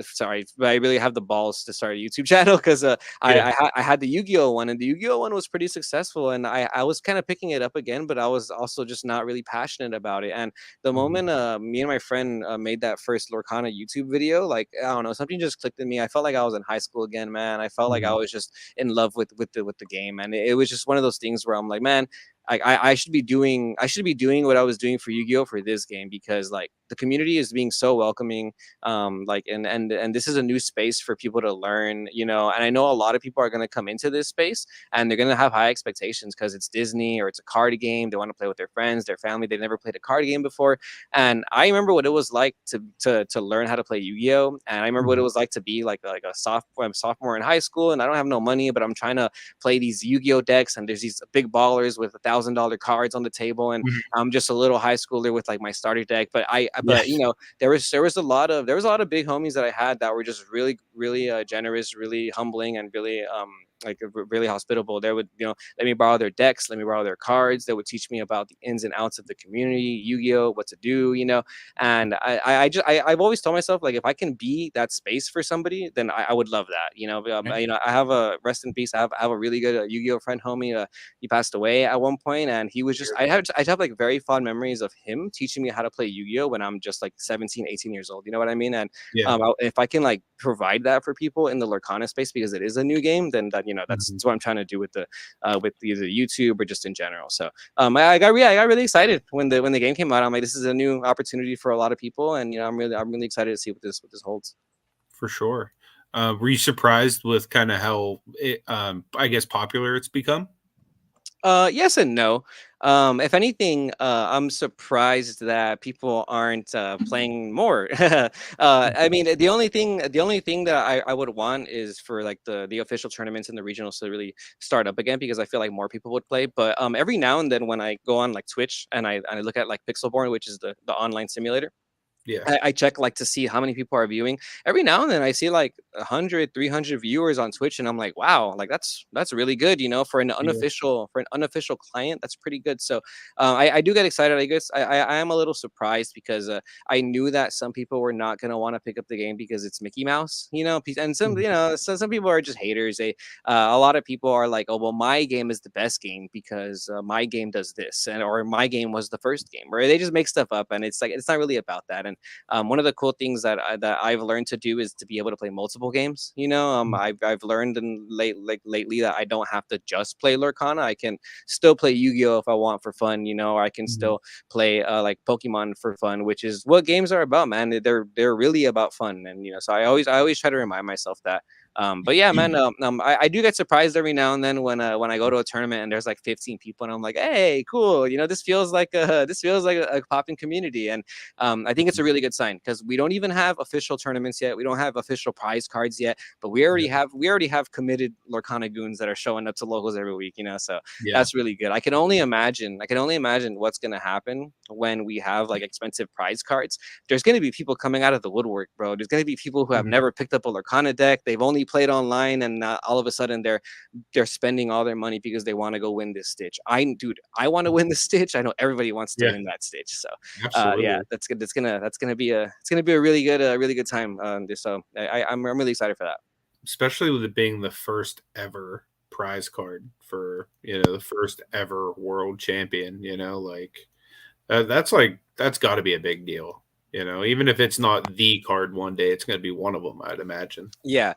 Sorry, but I really have the balls to start a YouTube channel, because Yeah. I had the Yu-Gi-Oh one, and the Yu-Gi-Oh one was pretty successful, and I was kind of picking it up again, but I was also just not really passionate about it. And the Mhm. moment me and my friend made that first Lorcana YouTube video, like I don't know, something just clicked in me. I felt like I was in high school again, man. I felt like I Mhm. was just in love with the game, and it was just one of those things where I'm like, man, I should be doing what I was doing for Yu-Gi-Oh for this game, because like the community is being so welcoming. Like and this is a new space for people to learn, and I know a lot of people are going to come into this space, and they're going to have high expectations because it's Disney or it's a card game. They want to play with their friends, their family. They've never played a card game before. And I remember what it was like to learn how to play Yu-Gi-Oh, and I remember what it Mhm. was like to be like a sophomore in high school, and I don't have no money, but I'm trying to play these Yu-Gi-Oh decks, and there's these big ballers with $1,000 cards on the table, and Mhm. I'm just a little high schooler with like my starter deck. But Yeah. there was a lot of big homies that I had that were just really really generous, really humbling, and really really hospitable. They would let me borrow their decks, let me borrow their cards. They would teach me about the ins and outs of the community, Yu-Gi-Oh, what to do. And I've always told myself, like, if I can be that space for somebody, then I would love that. Okay. I have a rest in peace. I have a really good Yu-Gi-Oh friend, homie. He passed away at one point, and he was just I have like very fond memories of him teaching me how to play Yu-Gi-Oh when I'm just like 17, 18 years old. You know what I mean? And Yeah. if I can like provide that for people in the Lorcana space, because it is a new game, then that's Mhm. what I'm trying to do with either YouTube or just in general. So I got really excited when the game came out. I'm like, this is a new opportunity for a lot of people, and I'm really excited to see what this holds. For sure. Were you surprised with kind of how I guess popular it's become? Yes and no. If anything, I'm surprised that people aren't playing more. I mean, the only thing that I would want is for like the official tournaments and the regionals to really start up again, because I feel like more people would play. But every now and then when I go on like Twitch and I look at like Pixelborn, which is the online simulator, Yeah. I check like to see how many people are viewing. Every now and then I see like 100, 300 viewers on Twitch, and I'm like, wow, like that's really good, for an Yeah. unofficial client. That's pretty good. So I do get excited. I guess I am a little surprised, because I knew that some people were not gonna want to pick up the game because it's Mickey Mouse, and some Mhm. some people are just haters. A lot of people are like, oh well, my game is the best game because my game does this, and or my game was the first game, or they just make stuff up, and it's like it's not really about that. And one of the cool things that I've learned to do is to be able to play multiple games. Mhm. I've learned lately that I don't have to just play Lorcana. I can still play Yu-Gi-Oh if I want for fun. Or I can Mhm. still play like Pokemon for fun, which is what games are about, man. They're really about fun. And so I always try to remind myself that. But yeah, man, I do get surprised every now and then when I go to a tournament and there's like 15 people and I'm like, hey, cool, this feels like a popping community, and I think it's a really good sign because we don't even have official tournaments yet. We don't have official prize cards yet, but we already have committed Lorcana Goons that are showing up to locals every week. So Yeah. that's really good. I can only imagine what's gonna happen when we have like expensive prize cards. There's gonna be people coming out of the woodwork, bro. There's gonna be people who have never picked up a Lorcana deck. They've only played online, and all of a sudden they're spending all their money because they want to go win this Stitch. I want to win the Stitch. I know everybody wants to win that Stitch. So Absolutely. yeah, that's good. That's gonna be a really good time. So I'm really excited for that. Especially with it being the first ever prize card for the first ever world champion. That's got to be a big deal. Even if it's not the card one day, it's going to be one of them, I'd imagine. Yeah.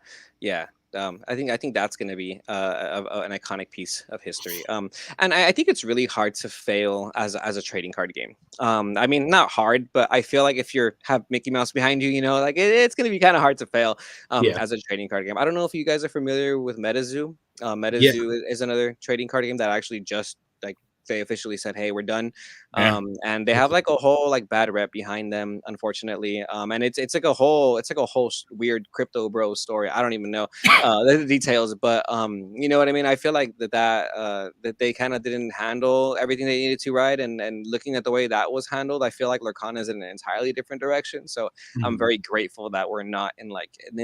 I think that's going to be an iconic piece of history. And I think it's really hard to fail as a trading card game. I mean, not hard, but I feel like if you have Mickey Mouse behind you, like it's going to be kind of hard to fail as a trading card game. I don't know if you guys are familiar with MetaZoo. MetaZoo is another trading card game that actually just like they officially said, hey, we're done. And they have like a whole like bad rep behind them, unfortunately. And it's like a whole weird crypto bro story. I don't even know the details, but you know what I mean? I feel like that they kind of didn't handle everything they needed to, right? And looking at the way that was handled, I feel like Lorcana is in an entirely different direction. So I'm very grateful that we're not in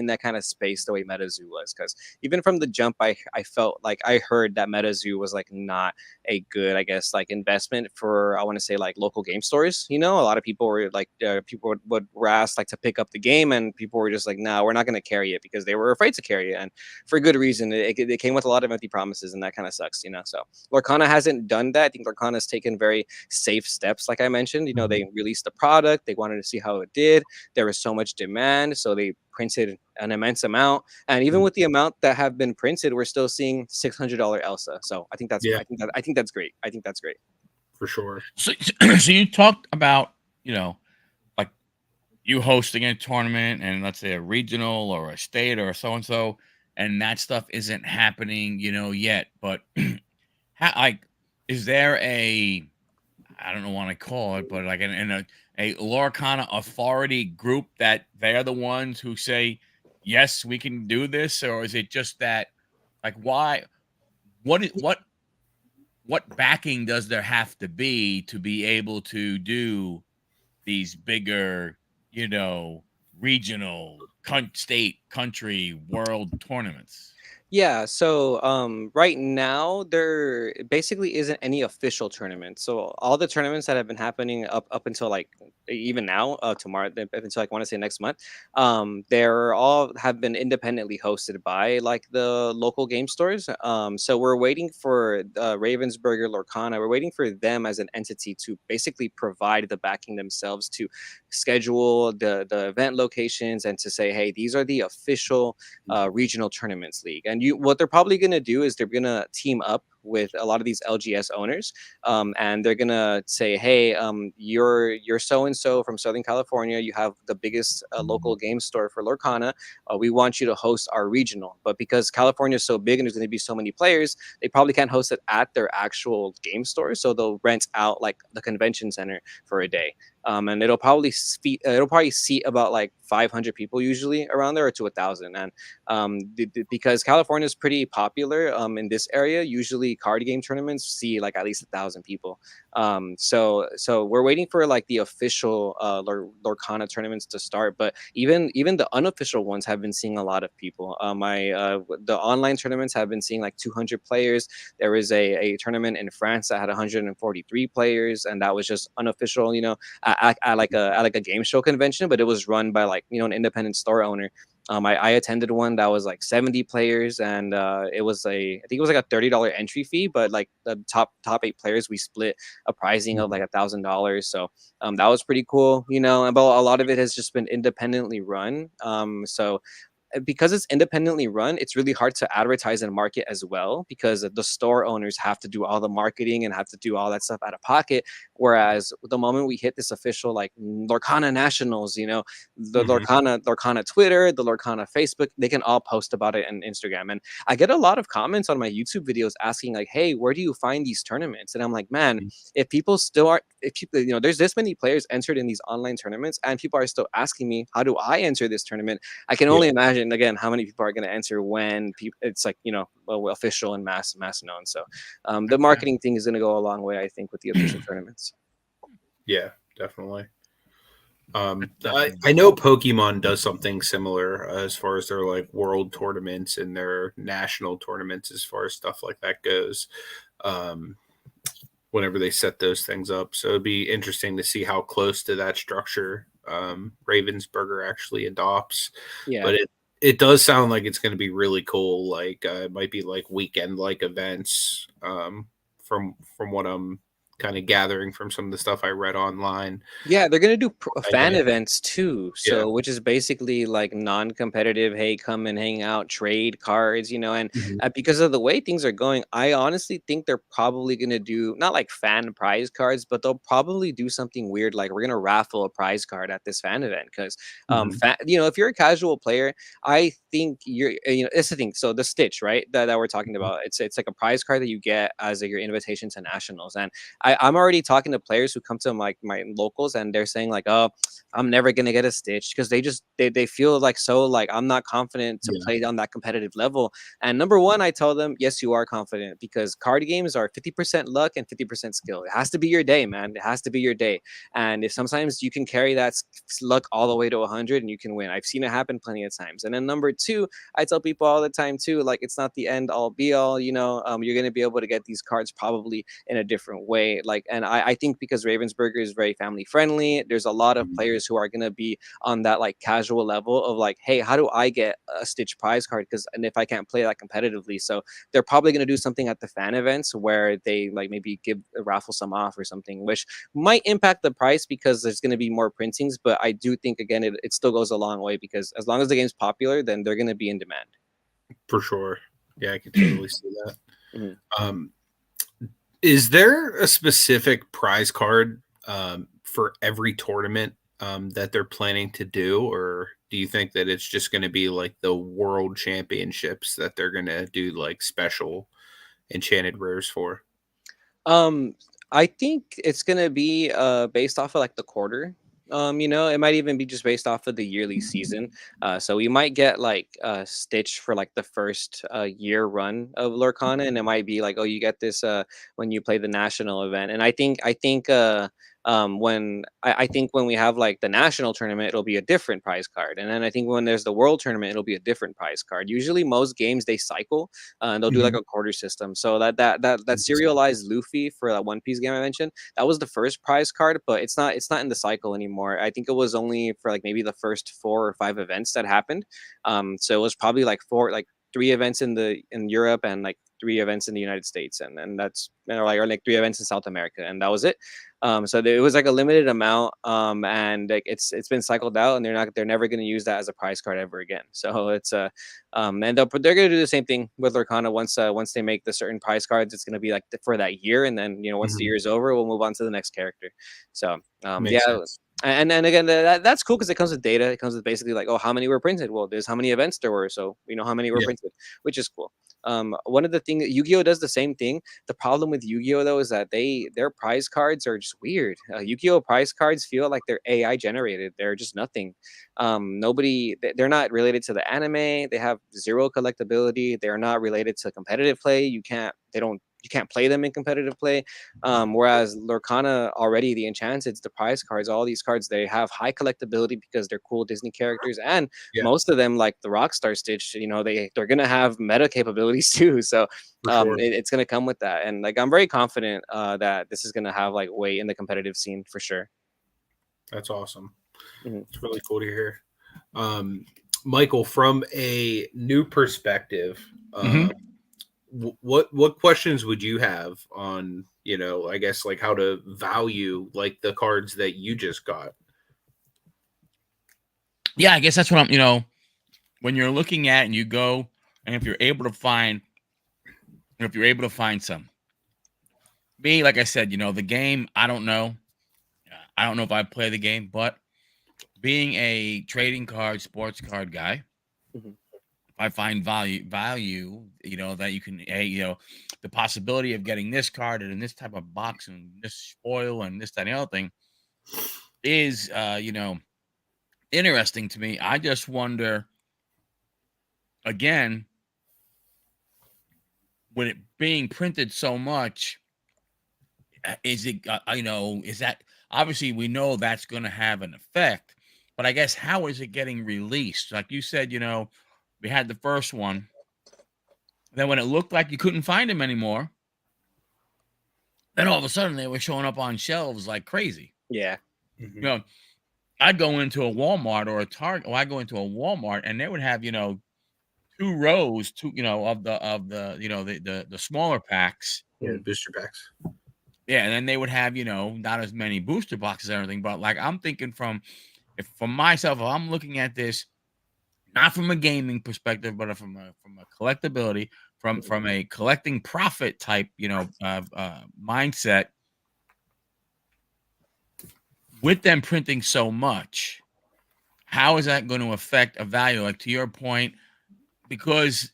that kind of space the way MetaZoo was, because even from the jump, I felt like I heard that MetaZoo was like not a good, I guess, like investment for, I want to say, like local game stores. A lot of people were like were asked like to pick up the game, and people were just like, no, we're not going to carry it, because they were afraid to carry it, and for good reason. It came with a lot of empty promises, and that kind of sucks. So Lorcana hasn't done that. I think Lorcana has taken very safe steps, like I mentioned. They released the product, they wanted to see how it did. There was so much demand, so they printed an immense amount, and even with the amount that have been printed, we're still seeing $600 Elsa. So I think that's I think that's great. I think that's great for sure. So you talked about like you hosting a tournament, and let's say a regional or a state or so and so, and that stuff isn't happening yet. But is there a, I don't know what I call it, but like a Lorcana authority group that they're the ones who say, yes, we can do this? Or is it just that, like, why, what backing does there have to be able to do these bigger, regional, state, country, world tournaments? Yeah, so right now there basically isn't any official tournament. So all the tournaments that have been happening up until like even now, tomorrow, up until like I want to say next month, they're all have been independently hosted by like the local game stores. So we're waiting for Ravensburger Lorcana. We're waiting for them as an entity to basically provide the backing themselves to schedule the event locations and to say, hey, these are the official regional tournaments league. And what they're probably going to do is they're going to team up with a lot of these LGS owners, and they're gonna say, hey, you're so and so from Southern California, you have the biggest local game store for Lorcana, we want you to host our regional. But because California is so big and there's going to be so many players, they probably can't host it at their actual game store, so they'll rent out like the convention center for a day. And it'll probably seat about like 500 people usually around there, or to 1,000. And because California is pretty popular in this area, usually card game tournaments see like at least 1,000 people. So we're waiting for like the official Lorcana tournaments to start, but even the unofficial ones have been seeing a lot of people. The online tournaments have been seeing like 200 players. There was a tournament in France that had 143 players, and that was just unofficial, at like a game show convention, but it was run by like an independent store owner. I attended one that was like 70 players, and I think it was like a $30 entry fee, but like the top 8 players, we split a pricing of like $1,000. So that was pretty cool, and but a lot of it has just been independently run. So because it's independently run, it's really hard to advertise and market as well, because the store owners have to do all the marketing and have to do all that stuff out of pocket. Whereas the moment we hit this official like Lorcana Nationals, you know, the Lorcana Twitter, the Lorcana Facebook, they can all post about it on Instagram. And I get a lot of comments on my YouTube videos asking like, hey, where do you find these tournaments? And I'm like, man, if people still are, if people, you know, there's this many players entered in these online tournaments and people are still asking me, how do I enter this tournament? I can only imagine again how many people are going to enter when people, it's like, you know, official and mass known. So the marketing thing is going to go a long way, I think, with the official tournaments. Yeah, definitely. I know Pokemon does something similar as far as their like world tournaments and their national tournaments, as far as stuff like that goes. Whenever they set those things up, so it'd be interesting to see how close to that structure Ravensburger actually adopts. Yeah, but it does sound like it's going to be really cool. Like it might be like weekend like events, from what I'm kind of gathering from some of the stuff I read online. yeah, they're gonna do fan know. events too. So Yeah. which is basically like non-competitive. Hey, come and hang out, trade cards, you know. And Mhm. because of the way things are going, I honestly think they're probably gonna do not like fan prize cards, but they'll probably do something weird, like we're gonna raffle a prize card at this fan event. Because Mhm. you know, if you're a casual player, I think you're, you know, it's the thing. So the Stitch, right, that we're talking Mhm. about, it's like a prize card that you get as your invitation to nationals. And I'm already talking to players who come to my locals and they're saying like, oh, I'm never gonna get a Stitch, because they feel like, so like I'm not confident to Yeah. play on that competitive level. And number one, I tell them, yes, you are confident, because card games are 50% luck and 50% skill. It has to be your day, man. It has to be your day. And if sometimes you can carry that luck all the way to 100 and you can win. I've seen it happen plenty of times. And then number two, I tell people all the time too, like it's not the end all be all. You know, you're gonna be able to get these cards probably in a different way. Like, and I think because Ravensburger is very family friendly, there's a lot of Mhm. players who are gonna be on that like casual level of like, hey, how do I get a Stitch prize card? Because and if I can't play that competitively, so they're probably gonna do something at the fan events where they like maybe give raffle some off or something, which might impact the price because there's gonna be more printings. But I do think again it still goes a long way, because as long as the game's popular, then they're gonna be in demand. For sure. Yeah, I could totally see that. Mhm. Um, is there a specific prize card for every tournament that they're planning to do, or do you think that it's just going to be like the world championships that they're going to do like special enchanted rares for? Um, I think it's gonna be based off of like the quarter. You know, it might even be just based off of the yearly season. So we might get like Stitch for like the first year run of Lorcana, and it might be like, oh, you get this when you play the national event. And I think when we have like the national tournament, it'll be a different prize card. And then I think when there's the world tournament, it'll be a different prize card. Usually most games they cycle, and they'll do like Mhm. a quarter system. So that serialized Luffy for that One Piece game I mentioned, that was the first prize card, but it's not in the cycle anymore. I think it was only for like maybe the first 4 or 5 events that happened. So it was probably like like 3 events in Europe and like 3 events in the United States, and that's, you know, like, or like 3 events in South America, and that was it. So it was like a limited amount, and like it's been cycled out, and they're never going to use that as a prize card ever again. So it's and they're going to do the same thing with Lorcana. Once they make the certain prize cards, it's going to be like for that year, and then, you know, once the Mhm. year is over, we'll move on to the next character. So Makes yeah. sense. And again, that's cool because it comes with data. It comes with basically like, oh, how many were printed? Well, there's how many events there were, so we know how many were Yeah. printed, which is cool. One of the things, Yu-Gi-Oh does the same thing. The problem with Yu-Gi-Oh though is that their prize cards are just weird. Yu-Gi-Oh prize cards feel like they're AI generated. They're just nothing. They're not related to the anime. They have zero collectability. They're not related to competitive play. You can't play them in competitive play. Whereas Lorcana already, the Enchanted, the prize cards, all these cards, they have high collectability because they're cool Disney characters, and Yeah, most of them, like the Rockstar Stitch, you know, they're gonna have meta capabilities too. So for sure. it's gonna come with that, and like I'm very confident that this is gonna have like weight in the competitive scene for sure. That's awesome. Mhm. It's really cool to hear. Um, Michael, from a new perspective, Mhm. what questions would you have on, I guess like how to value like the cards that you just got? Yeah, I guess that's what I'm. when you're looking at and you go, and if you're able to find, some, me, like I said, the game, I don't know. I don't know if I play the game, but being a trading card, sports card guy, Mhm. I find value, that you can, the possibility of getting this card and in this type of box and this foil and this, that, and the other thing is, interesting to me. I just wonder, again, with it being printed so much, is it, is that, obviously we know that's going to have an effect, but I guess how is it getting released? Like you said, we had the first one. Then when it looked like you couldn't find them anymore, then all of a sudden they were showing up on shelves like crazy. Yeah. You know, I'd go into a Walmart or a Target, or I go into a Walmart and they would have, two rows, the smaller packs. Yeah, booster packs. Yeah, and then they would have, not as many booster boxes and everything, but like I'm thinking from myself, if I'm looking at this not from a gaming perspective, but from a collectability, from a collecting profit type, mindset, with them printing so much, how is that going to affect a value? Like to your point, because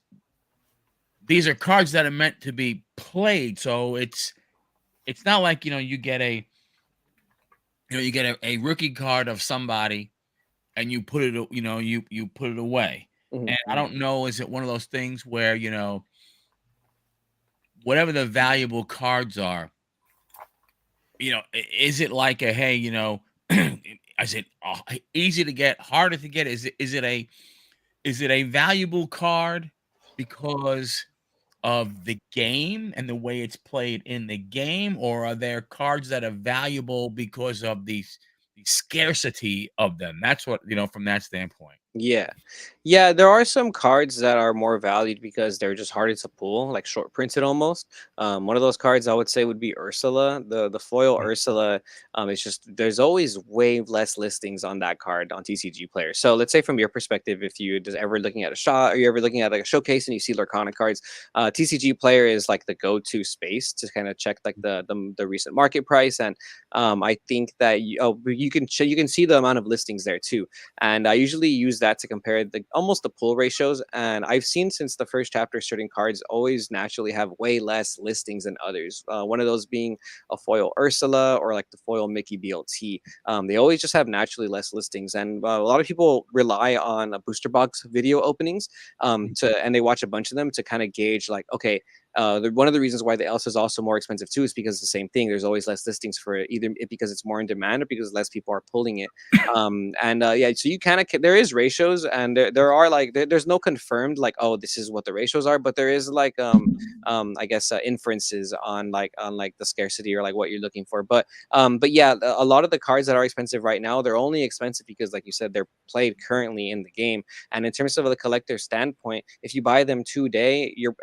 these are cards that are meant to be played, so it's not like you get a rookie card of somebody and you put it you put it away. Mhm. And I don't know, is it one of those things where whatever the valuable cards are, is it like a, hey, is it easy to get, harder to get? Is it a valuable card because of the game and the way it's played in the game, or are there cards that are valuable because of the scarcity of them? That's what, from that standpoint. Yeah. Yeah, there are some cards that are more valued because they're just harder to pull, like short printed almost. One of those cards I would say would be Ursula. The foil Ursula, it's just there's always way less listings on that card on TCG Player. So let's say from your perspective, if you just ever looking at a shot or you're ever looking at like a showcase and you see Lorcana cards, TCG Player is like the go-to space to kind of check like the recent market price. And I think that you can you can see the amount of listings there too. And I usually use that to compare almost the pull ratios. And I've seen since the first chapter, certain cards always naturally have way less listings than others. One of those being a foil Ursula or like the foil Mickey BLT. They always just have naturally less listings, and a lot of people rely on booster box video openings and they watch a bunch of them to kind of gauge like, okay, one of the reasons why the Elsa is also more expensive too is because it's the same thing. There's always less listings for it, either because it's more in demand or because less people are pulling it. Yeah, so you kind of there is ratios, and there are like there's no confirmed like, oh, this is what the ratios are, but there is like I guess inferences on like the scarcity or like what you're looking for. But yeah, a lot of the cards that are expensive right now, they're only expensive because, like you said, they're played currently in the game. And in terms of the collector standpoint, if you buy them today, you're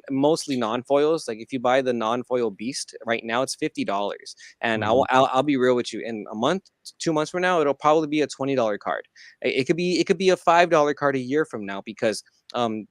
mostly non-foils. Like if you buy the non-foil beast right now, it's $50. And I'll be real with you, in a month, 2 months from now, it'll probably be a $20 card. It could be a $5 card a year from now, because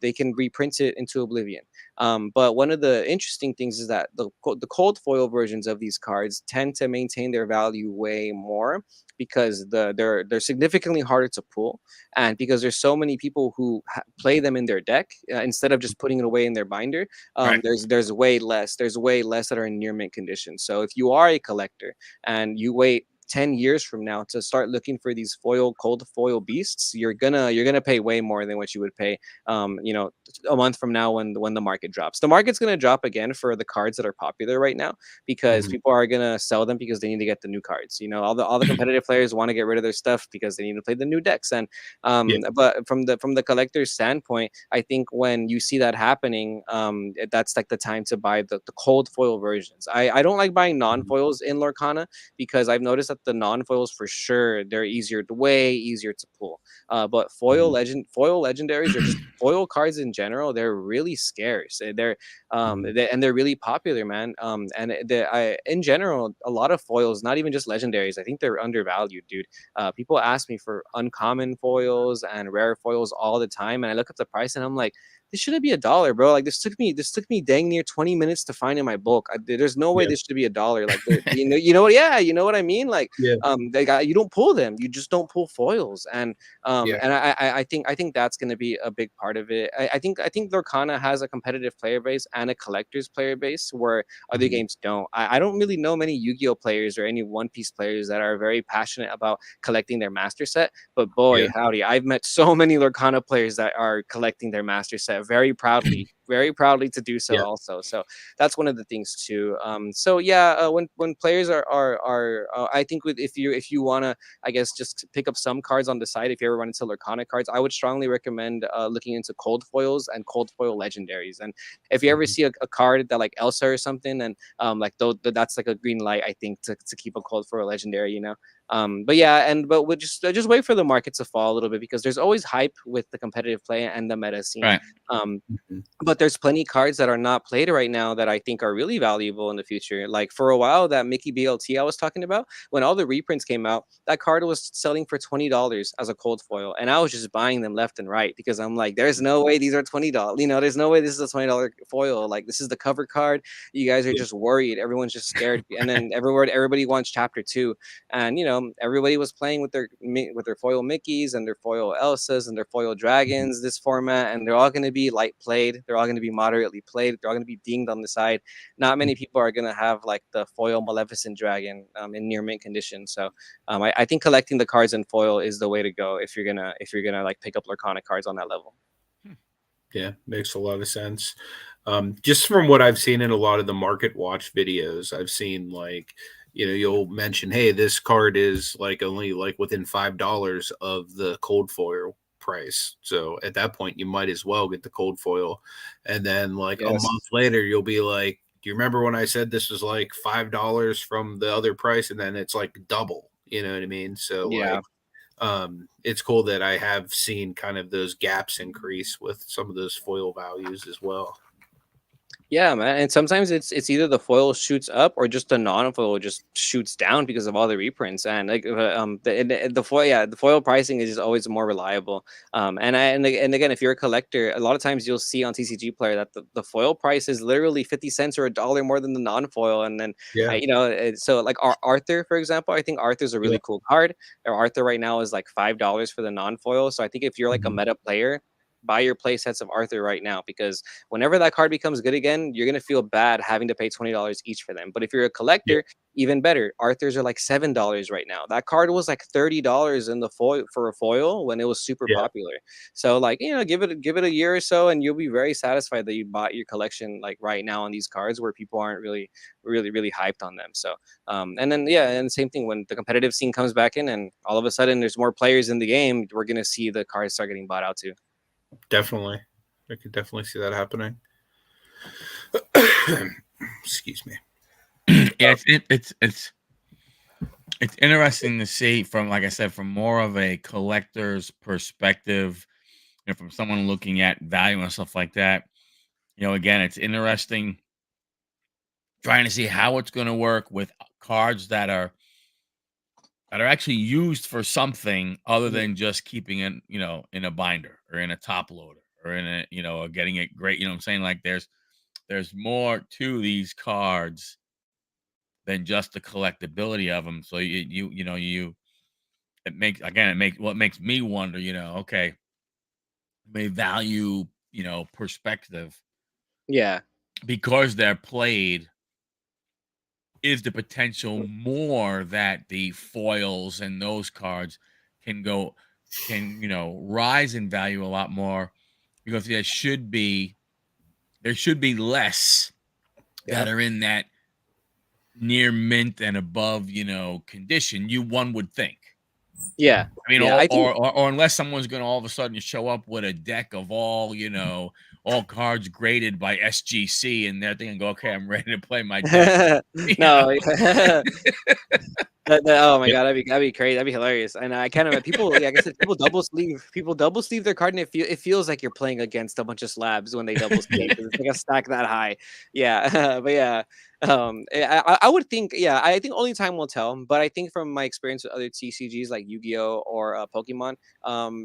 they can reprint it into oblivion. But one of the interesting things is that the cold foil versions of these cards tend to maintain their value way more, because they're significantly harder to pull, and because there's so many people who play them in their deck instead of just putting it away in their binder. Right. There's way less that are in near mint condition. So if you are a collector and you wait 10 years from now to start looking for these cold foil beasts, you're gonna pay way more than what you would pay a month from now when the market drops. The market's gonna drop again for the cards that are popular right now, because people are gonna sell them because they need to get the new cards. All the competitive players want to get rid of their stuff because they need to play the new decks. And but from the collector's standpoint, I think when you see that happening, that's like the time to buy the cold foil versions. I don't like buying non-foils in Lorcana, because I've noticed that the non-foils for sure, they're way easier to pull. But foil legendaries, or just foil cards in general, they're really scarce. And they're really popular, man. In general, a lot of foils, not even just legendaries, I think they're undervalued, dude. People ask me for uncommon foils and rare foils all the time, and I look up the price and I'm like, this shouldn't be $1, bro. Like, this took me dang near 20 minutes to find in my bulk. There's no way Yeah. this should be $1. Like, you know what? Yeah, you know what I mean. Like, Yeah. you don't pull them. You just don't pull foils. And Yeah. and I think that's going to be a big part of it. I think Lorcana has a competitive player base and a collector's player base where other games don't. I don't really know many Yu-Gi-Oh players or any One Piece players that are very passionate about collecting their master set. But boy, Yeah. howdy, I've met so many Lorcana players that are collecting their master set very proudly to do so Yeah. also. So that's one of the things too. So yeah, when players are I think if you want to, I guess, just pick up some cards on the side, if you ever run into Lorcana cards, I would strongly recommend looking into cold foils and cold foil legendaries. And if you ever see a card that like Elsa or something, and like that's like a green light, I think, to keep a cold foil legendary, you know. But yeah, but we'll just wait for the market to fall a little bit, because there's always hype with the competitive play and the meta scene. Right. But there's plenty cards that are not played right now that I think are really valuable in the future. Like, for a while, that Mickey BLT I was talking about, when all the reprints came out, that card was selling for $20 as a cold foil, and I was just buying them left and right, because I'm like, there's no way these are $20. You know, there's no way this is a $20 foil. Like, this is the cover card. You guys are just worried. Everyone's just scared. And then everybody wants chapter 2, and you know, everybody was playing with their foil Mickeys and their foil Elsas and their foil dragons this format, and they're all going to be light played. They're all going to be moderately played. They're all going to be dinged on the side. Not many people are going to have like the foil Maleficent dragon in near mint condition. So I think collecting the cards in foil is the way to go if you're gonna like pick up Lorcana cards on that level. Yeah, makes a lot of sense. Just from what I've seen in a lot of the market watch videos, I've seen, like, you know, you'll mention, hey, this card is like only like within $5 of the cold foil price. So at that point, you might as well get the cold foil. And then like a month later, you'll be like, do you remember when I said this was like $5 from the other price? And then it's like double, you know what I mean? So Yeah. it's cool that I have seen kind of those gaps increase with some of those foil values as well. Yeah, man. And sometimes it's either the foil shoots up or just the non-foil just shoots down because of all the reprints. And like the foil pricing is just always more reliable. And again, if you're a collector, a lot of times you'll see on TCG Player that the foil price is literally 50 cents or $1 more than the non-foil. And then you know, so like Arthur, for example, I think Arthur's a really cool card. Or Arthur right now is like $5 for the non-foil. So I think if you're like a meta player, buy your play sets of Arthur right now, because whenever that card becomes good again, you're going to feel bad having to pay $20 each for them. But if you're a collector, even better. Arthurs are like $7 right now. That card was like $30 in the foil for a foil when it was super popular. So like, you know, give it a year or so and you'll be very satisfied that you bought your collection like right now on these cards where people aren't really hyped on them. So and then and the same thing when the competitive scene comes back in and all of a sudden there's more players in the game, we're going to see the cards start getting bought out too. Definitely. I could definitely see that happening. Excuse me. Yeah, it's interesting to see from, like I said, from more of a collector's perspective, you know, from someone looking at value and stuff like that. You know, again, it's interesting trying to see how it's going to work with cards that are actually used for something other than just keeping it, you know, in a binder or in a top loader or in a, you know, or getting it great. You know what I'm saying? Like there's more to these cards than just the collectability of them. So it makes me wonder, you know, okay, may value, you know, perspective. Yeah. Because they're played, is the potential more that the foils and those cards can you know, rise in value a lot more, because there should be less that are in that near mint and above, you know, condition. One would think. Yeah. I mean, I think... or unless someone's going to all of a sudden show up with a deck of all, you know, all cards graded by SGC, and they're thinking, okay, I'm ready to play my deck. No. Oh my Yeah. god, that'd be crazy. That'd be hilarious. And I kind of people, like I said, people double sleeve their card, and it feels like you're playing against a bunch of slabs when they double sleeve. 'Cause it's like a stack that high. Yeah, but yeah, I would think, yeah, I think only time will tell. But I think from my experience with other TCGs like Yu-Gi-Oh or Pokemon,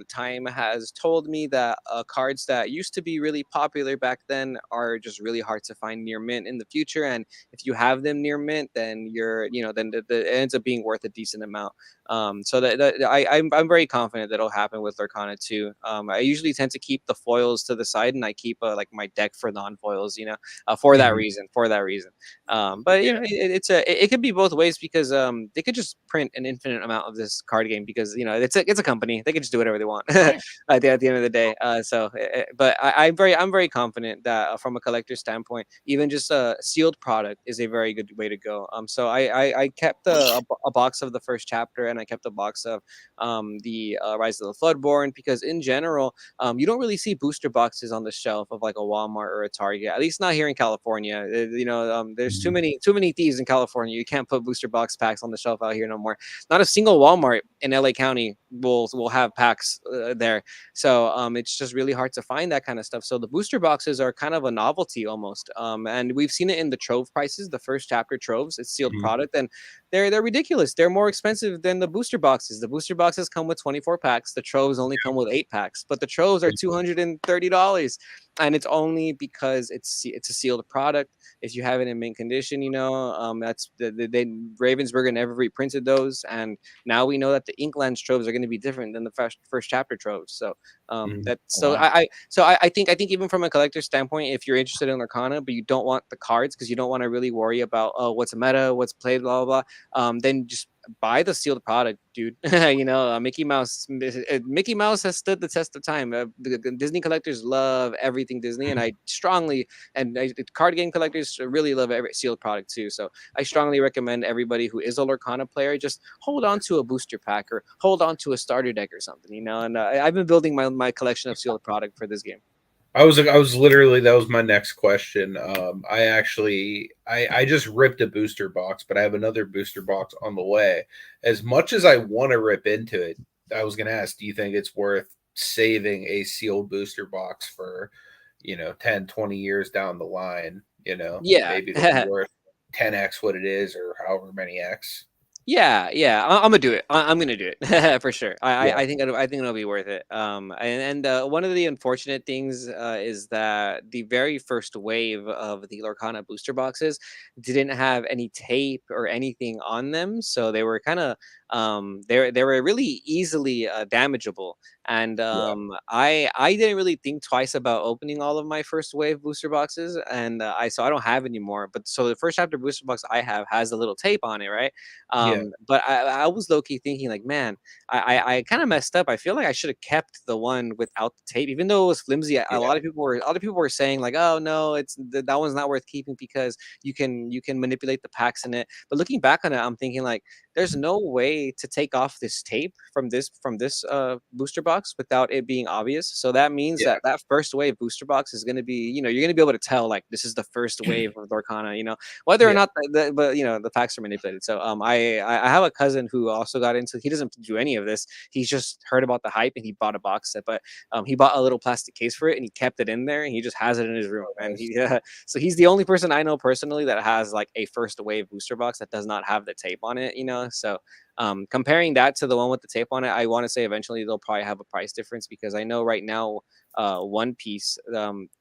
time has told me that cards that used to be really popular back then are just really hard to find near mint in the future. And if you have them near mint, then then it ends up being worth a decent amount. So I'm very confident that'll happen with Lorcana too. I usually tend to keep the foils to the side, and I keep like my deck for non-foils, for that Mhm. reason. For that reason. But Yeah. it could be both ways, because they could just print an infinite amount of this card game, because it's a company. They can just do whatever they want Right. at the end of the day. But I'm very confident that from a collector's standpoint, even just a sealed product is a very good way to go. So I kept a box of the first chapter, and I kept a box of the Rise of the Floodborn, because in general, you don't really see booster boxes on the shelf of like a Walmart or a Target, at least not here in California. There's Mhm. too many thieves in California. You can't put booster box packs on the shelf out here no more. Not a single Walmart in LA County will have packs there. So it's just really hard to find that kind of stuff. So the booster boxes are kind of a novelty almost. And we've seen it in the trove prices, the first chapter troves. It's sealed Mhm. product, and they're ridiculous. They're more expensive than the booster boxes. The booster boxes come with 24 packs. The troves only come with 8 packs, but the troves are $230, and it's only because it's a sealed product. If you have it in mint condition, that's they Ravensburger never reprinted those, and now we know that the Inklands troves are going to be different than the first chapter troves. So Mhm. that's Oh, so wow. I think even from a collector's standpoint, if you're interested in Lorcana but you don't want the cards because you don't want to really worry about what's a meta, what's played, blah blah blah, then just buy the sealed product, dude. Mickey Mouse has stood the test of time. The Disney collectors love everything Disney, and card game collectors really love every sealed product too. So I strongly recommend everybody who is a Lorcana player just hold on to a booster pack or hold on to a starter deck or something, And I've been building my collection of sealed product for this game. I was literally, that was my next question. I just ripped a booster box, but I have another booster box on the way. As much as I want to rip into it, I was going to ask, do you think it's worth saving a sealed booster box for, 10, 20 years down the line? Yeah. Maybe it'll be worth 10x what it is, or however many X. Yeah, I'm gonna do it. I'm gonna do it for sure. Yeah. I think it'll be worth it. One of the unfortunate things is that the very first wave of the Lorcana booster boxes didn't have any tape or anything on them, so they were kind of they were really easily damageable. And Yeah. I didn't really think twice about opening all of my first wave booster boxes, and I don't have anymore. But so the first chapter booster box I have has a little tape on it, right? Yeah. But I was low key thinking like, man, I kind of messed up. I feel like I should have kept the one without the tape, even though it was flimsy. A Yeah. lot of people were saying like, oh no, that one's not worth keeping because you can manipulate the packs in it. But looking back on it, I'm thinking like, there's no way to take off this tape from this booster box without it being obvious. So that means Yeah. that first wave booster box is going to be, you're going to be able to tell like this is the first wave of Lorcana, whether or Yeah. not but the packs are manipulated. So I have a cousin who also got into, he doesn't do any of this. He's just heard about the hype and he bought a box set, but he bought a little plastic case for it and he kept it in there and he just has it in his room. Oh, And nice. so he's the only person I know personally that has like a first wave booster box that does not have the tape on it. So comparing that to the one with the tape on it, I want to say eventually they'll probably have a price difference, because I know right now One Piece,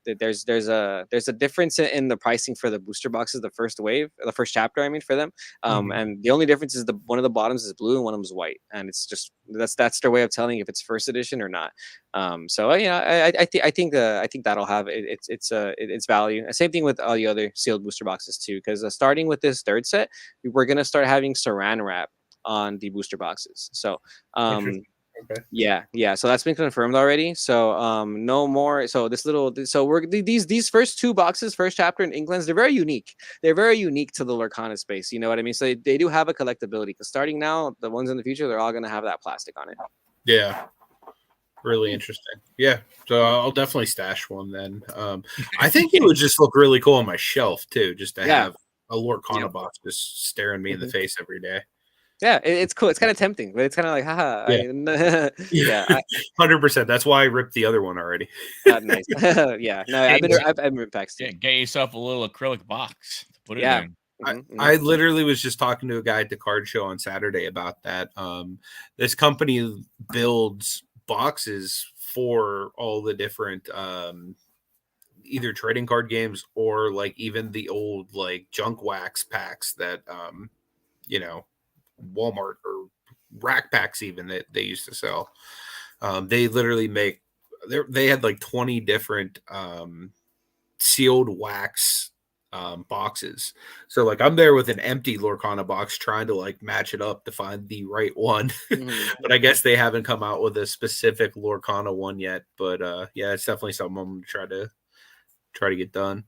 there's a difference in the pricing for the booster boxes, the first chapter, I mean, for them. Mhm. And the only difference is the one of the bottoms is blue and one of them is white, and it's just that's their way of telling if it's first edition or not. I think that'll have its value. Same thing with all the other sealed booster boxes too, because starting with this third set, we're gonna start having Saran wrap on the booster boxes. So um, Interesting. Okay. yeah. So that's been confirmed already. So no more. So these first two boxes, first chapter and Inklands, they're very unique. They're very unique to the Lorcana space. You know what I mean? So they do have a collectability. Because starting now, the ones in the future, they're all gonna have that plastic on it. Yeah. Really interesting. Yeah. So I'll definitely stash one then. I think it would just look really cool on my shelf too, just to Yeah. have a Lorcana Yep. box just staring me in the face every day. Yeah, it's cool. It's kind of tempting, but it's kind of like, haha. Yeah. Yeah, Yeah. 100%. That's why I ripped the other one already. nice. Yeah, no, I've been packs too. Yeah, get yourself a little acrylic box to put it Yeah. in. I literally was just talking to a guy at the card show on Saturday about that. This company builds boxes for all the different either trading card games or like even the old like junk wax packs that you know, Walmart or rack packs even that they used to sell. They literally make they had like 20 different sealed wax boxes. So like I'm there with an empty Lorcana box trying to like match it up to find the right one. But I guess they haven't come out with a specific Lorcana one yet. But yeah, it's definitely something I'm gonna try to get done.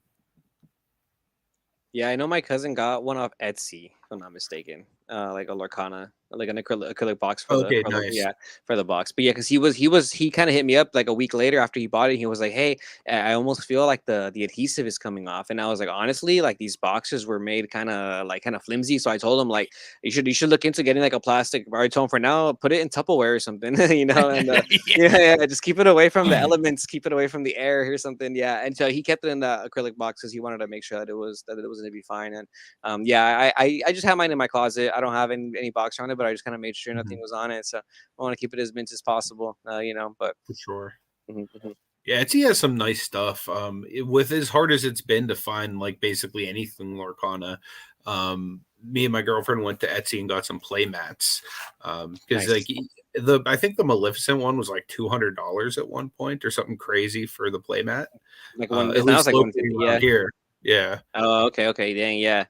Yeah, I know my cousin got one off Etsy, if I'm not mistaken. Like a Lorcana, like an acrylic box Okay, for the nice. yeah, for the box. But yeah, because he kind of hit me up like a week later after he bought it. He was like, "Hey, I almost feel like the adhesive is coming off." And I was like, honestly, like these boxes were made kind of flimsy. So I told him like you should look into getting like a plastic baritone for now. Put it in Tupperware or something, you know, and yeah, just keep it away from the elements, keep it away from the air or something. Yeah, and so he kept it in the acrylic box because he wanted to make sure that it was going to be fine. And yeah, I just have mine in my closet. I don't have any box on it, but I just kind of made sure nothing was on it. So I want to keep it as mint as possible, you know. But For sure. mhm. Yeah, Etsy has some nice stuff. With as hard as it's been to find like basically anything Lorcana, me and my girlfriend went to Etsy and got some play mats. Because Nice. like I think the Maleficent one was like $200 at one point or something crazy for the play mat. Like At now it's least like locally 150. around Yeah. here. Yeah. Oh, okay, dang, yeah.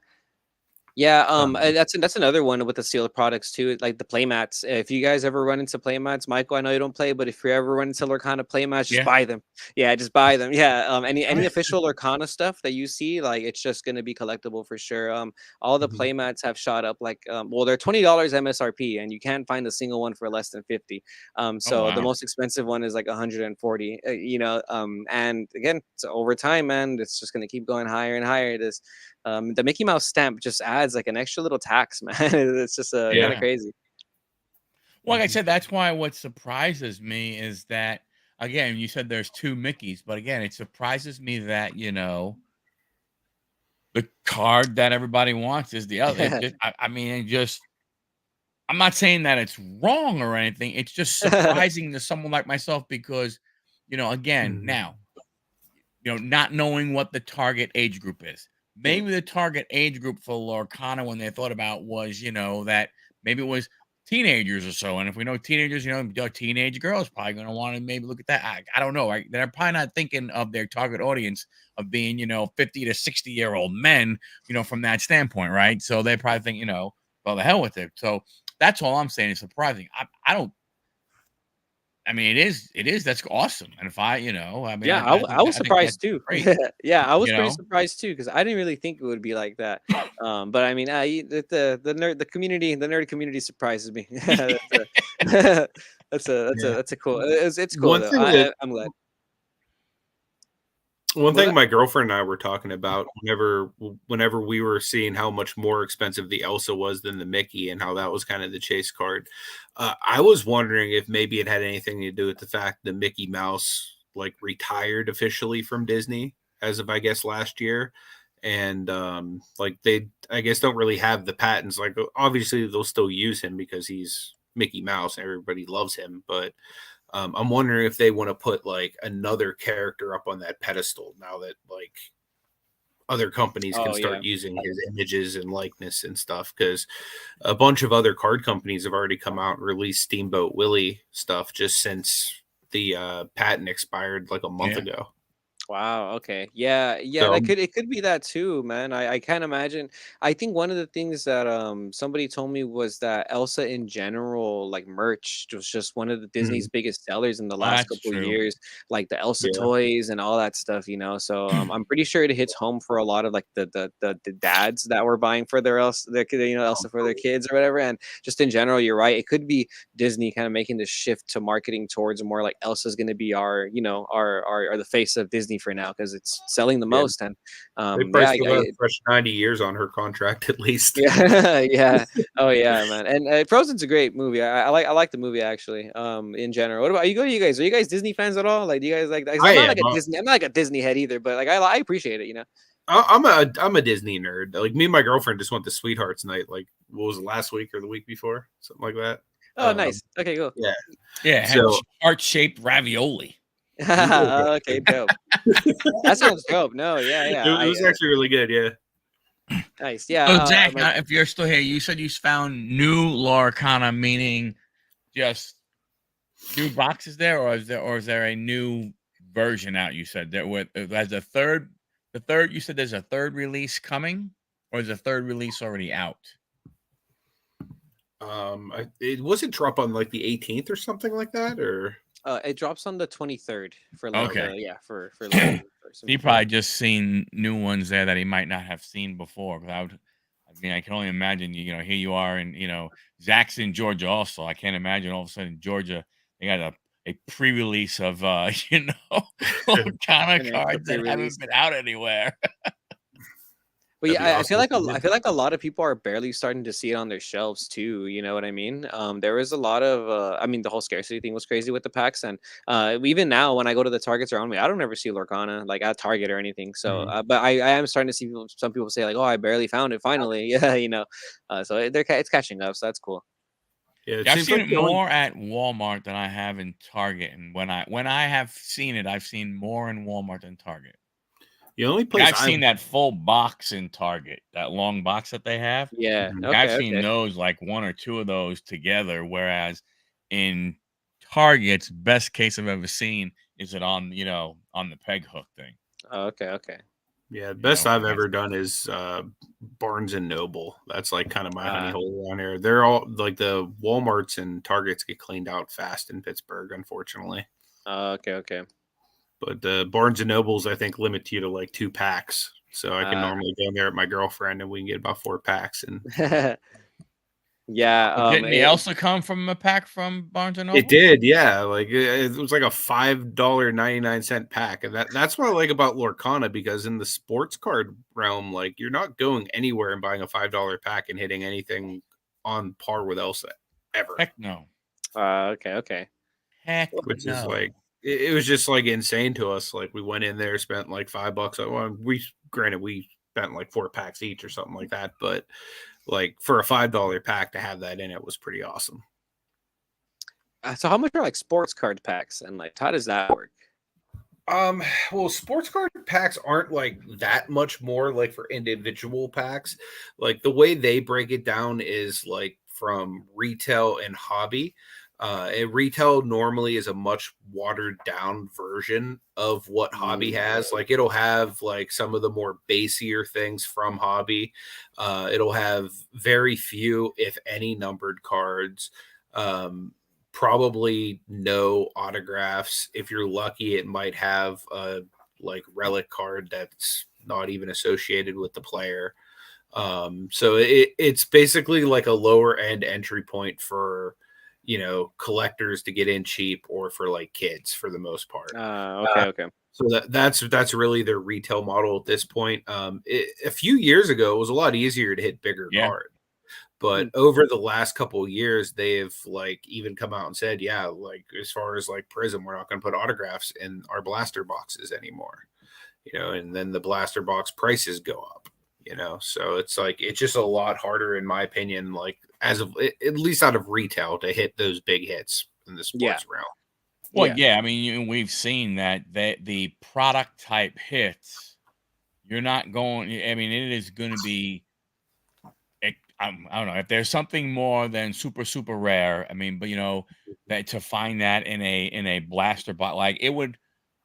Yeah, Um, that's another one with the sealed products too, like the playmats. If you guys ever run into playmats, Michael, I know you don't play, but if you ever run into Lorcana playmats, just Yeah. buy them. Yeah, just buy them. Yeah, any Right. official Lorcana stuff that you see, like it's just gonna be collectible for sure. All the mhm. playmats have shot up like, well, they're $20 MSRP, and you can't find a single one for less than 50. Oh So the wow. most expensive one is like 140. You know, and again, so over time, man, it's just gonna keep going higher and higher. This the Mickey Mouse stamp just adds like an extra little tax, man. It's just kind of Yeah. crazy. Well, like I Mhm. said, that's why what surprises me is that again, you said there's two Mickeys, but again, it surprises me that the card that everybody wants is the other. I mean, it just I'm not saying that it's wrong or anything. It's just surprising to someone like myself because, again, Mhm. now, not knowing what the target age group is. Mhm. Maybe the target age group for Lorcana when they thought about was, that maybe it was teenagers or so. And if we know teenagers, the teenage girls probably going to want to maybe look at that. I don't know. Right? They're probably not thinking of their target audience of being, 50 to 60-year-old men, from that standpoint, right? So they probably think, well, the hell with it. So that's all I'm saying is surprising. I don't. I mean, it is. That's awesome. And if I mean, Yeah, I I think was that's surprised too. great. Yeah, I was You pretty know, surprised too because I didn't really think it would be like that. But I mean, the nerd community surprises me. Yeah. That's a cool. It's cool One though. thing that I'm glad. One Was thing that? my girlfriend and I were talking about whenever we were seeing how much more expensive the Elsa was than the Mickey and how that was kind of the chase card, I was wondering if maybe it had anything to do with the fact that Mickey Mouse like retired officially from Disney as of I guess last year, and like they I guess don't really have the patents. Like obviously they'll still use him because he's Mickey Mouse and everybody loves him, but I'm wondering if they want to put like another character up on that pedestal now that like other companies can Oh start yeah. using his images and likeness and stuff because a bunch of other card companies have already come out and released Steamboat Willie stuff just since the patent expired like a month yeah. ago. Wow, okay. Yeah, So it could be that too, man. I can't imagine. I think one of the things that somebody told me was that Elsa in general, like merch, was just one of the Disney's mhm, biggest sellers in the Oh, last that's couple of true. years, like the Elsa yeah, toys and all that stuff, you know. So I'm pretty sure it hits home for a lot of like the dads that were buying for Elsa for their kids or whatever. And just in general, you're right. It could be Disney kind of making the shift to marketing towards more like Elsa's going to be our, our the face of Disney for now because it's selling the Yeah. most. And They probably still got a fresh 90 years on her contract at least. yeah, yeah. Oh yeah, man. And Frozen's a great movie. I like the movie actually. In general. What about you? You guys? Are you guys Disney fans at all? Like, do you guys like? I'm not like a Disney. I'm not like a Disney head either, but like I appreciate it. You know. I'm a Disney nerd. Like me and my girlfriend just went to Sweethearts Night. Like what was it, last week or the week before, something like that. Oh, nice. Okay, cool. Yeah, yeah. So heart-shaped ravioli. Okay, dope. That sounds dope. No, yeah. It was actually really good. Yeah. Nice. Yeah. So Zach, if you're still here, you said you found new Lorcana, meaning just new boxes there, or is there a new version out? You said there was the third. You said there's a third release coming, or is the third release already out? It wasn't drop on like the 18th or something like that, or it drops on the 23rd for like for he probably just seen new ones there that he might not have seen before. I mean, I can only imagine. You know, here you are, and Zach's in Georgia also. I can't imagine all of a sudden Georgia they got a pre-release of Lorcana cards that haven't been out anywhere. But yeah, I feel like a lot of people are barely starting to see it on their shelves too. You know what I mean? There was a lot of, I mean, the whole scarcity thing was crazy with the packs, and even now when I go to the Targets around me, I don't ever see Lorcana like at Target or anything. So, but I am starting to see some people say like, "Oh, I barely found it finally." Yeah, so it's catching up. So that's cool. Yeah, I've seen it more at Walmart than I have in Target, and when I have seen it, I've seen more in Walmart than Target. The only place I've seen that full box in Target, that long box that they have. Yeah, I've seen those, like one or two of those together. Whereas in Target's best case I've ever seen is it on on the peg hook thing. Oh, okay. Yeah, the best I've ever done is Barnes and Noble. That's like kind of my honey hole around here. They're all like the Walmarts and Targets get cleaned out fast in Pittsburgh, unfortunately. Okay. But the Barnes and Nobles, I think, limit you to like 2 packs. So I can normally go in there with my girlfriend and we can get about 4 packs. And yeah, didn't it also come from a pack from Barnes and Noble? It did, yeah. Like it was like a $5.99 pack, and that's what I like about Lorcana, because in the sports card realm, like you're not going anywhere and buying a $5 pack and hitting anything on par with Elsa ever. Heck no. Okay. Heck Which no. is like it was just like insane to us. Like we went in there, spent like $5. Well, we spent like 4 packs each or something like that, but like for a $5 pack to have that in it was pretty awesome. So how much are like sports card packs, and like how does that work? Well, sports card packs aren't like that much more like for individual packs. Like the way they break it down is like from retail and hobby. Retail normally is a much watered down version of what hobby has. Like it'll have like some of the more basier things from hobby. It'll have very few, if any, numbered cards. Probably no autographs. If you're lucky, it might have a like relic card that's not even associated with the player. So it's basically like a lower end entry point for collectors to get in cheap, or for like kids for the most part. Okay. So that's really their retail model at this point. A few years ago, it was a lot easier to hit bigger cards. But over the last couple of years, they've like even come out and said, yeah, like as far as like Prism, we're not going to put autographs in our blaster boxes anymore, and then the blaster box prices go up, so it's like, it's just a lot harder, in my opinion, like as of at least out of retail, to hit those big hits in the sports realm. Well, yeah, I mean, we've seen that the product type hits, you're not going, I mean, it is going to be, I don't know if there's something more than super rare. I mean, but that to find that in a blaster bot, like it would.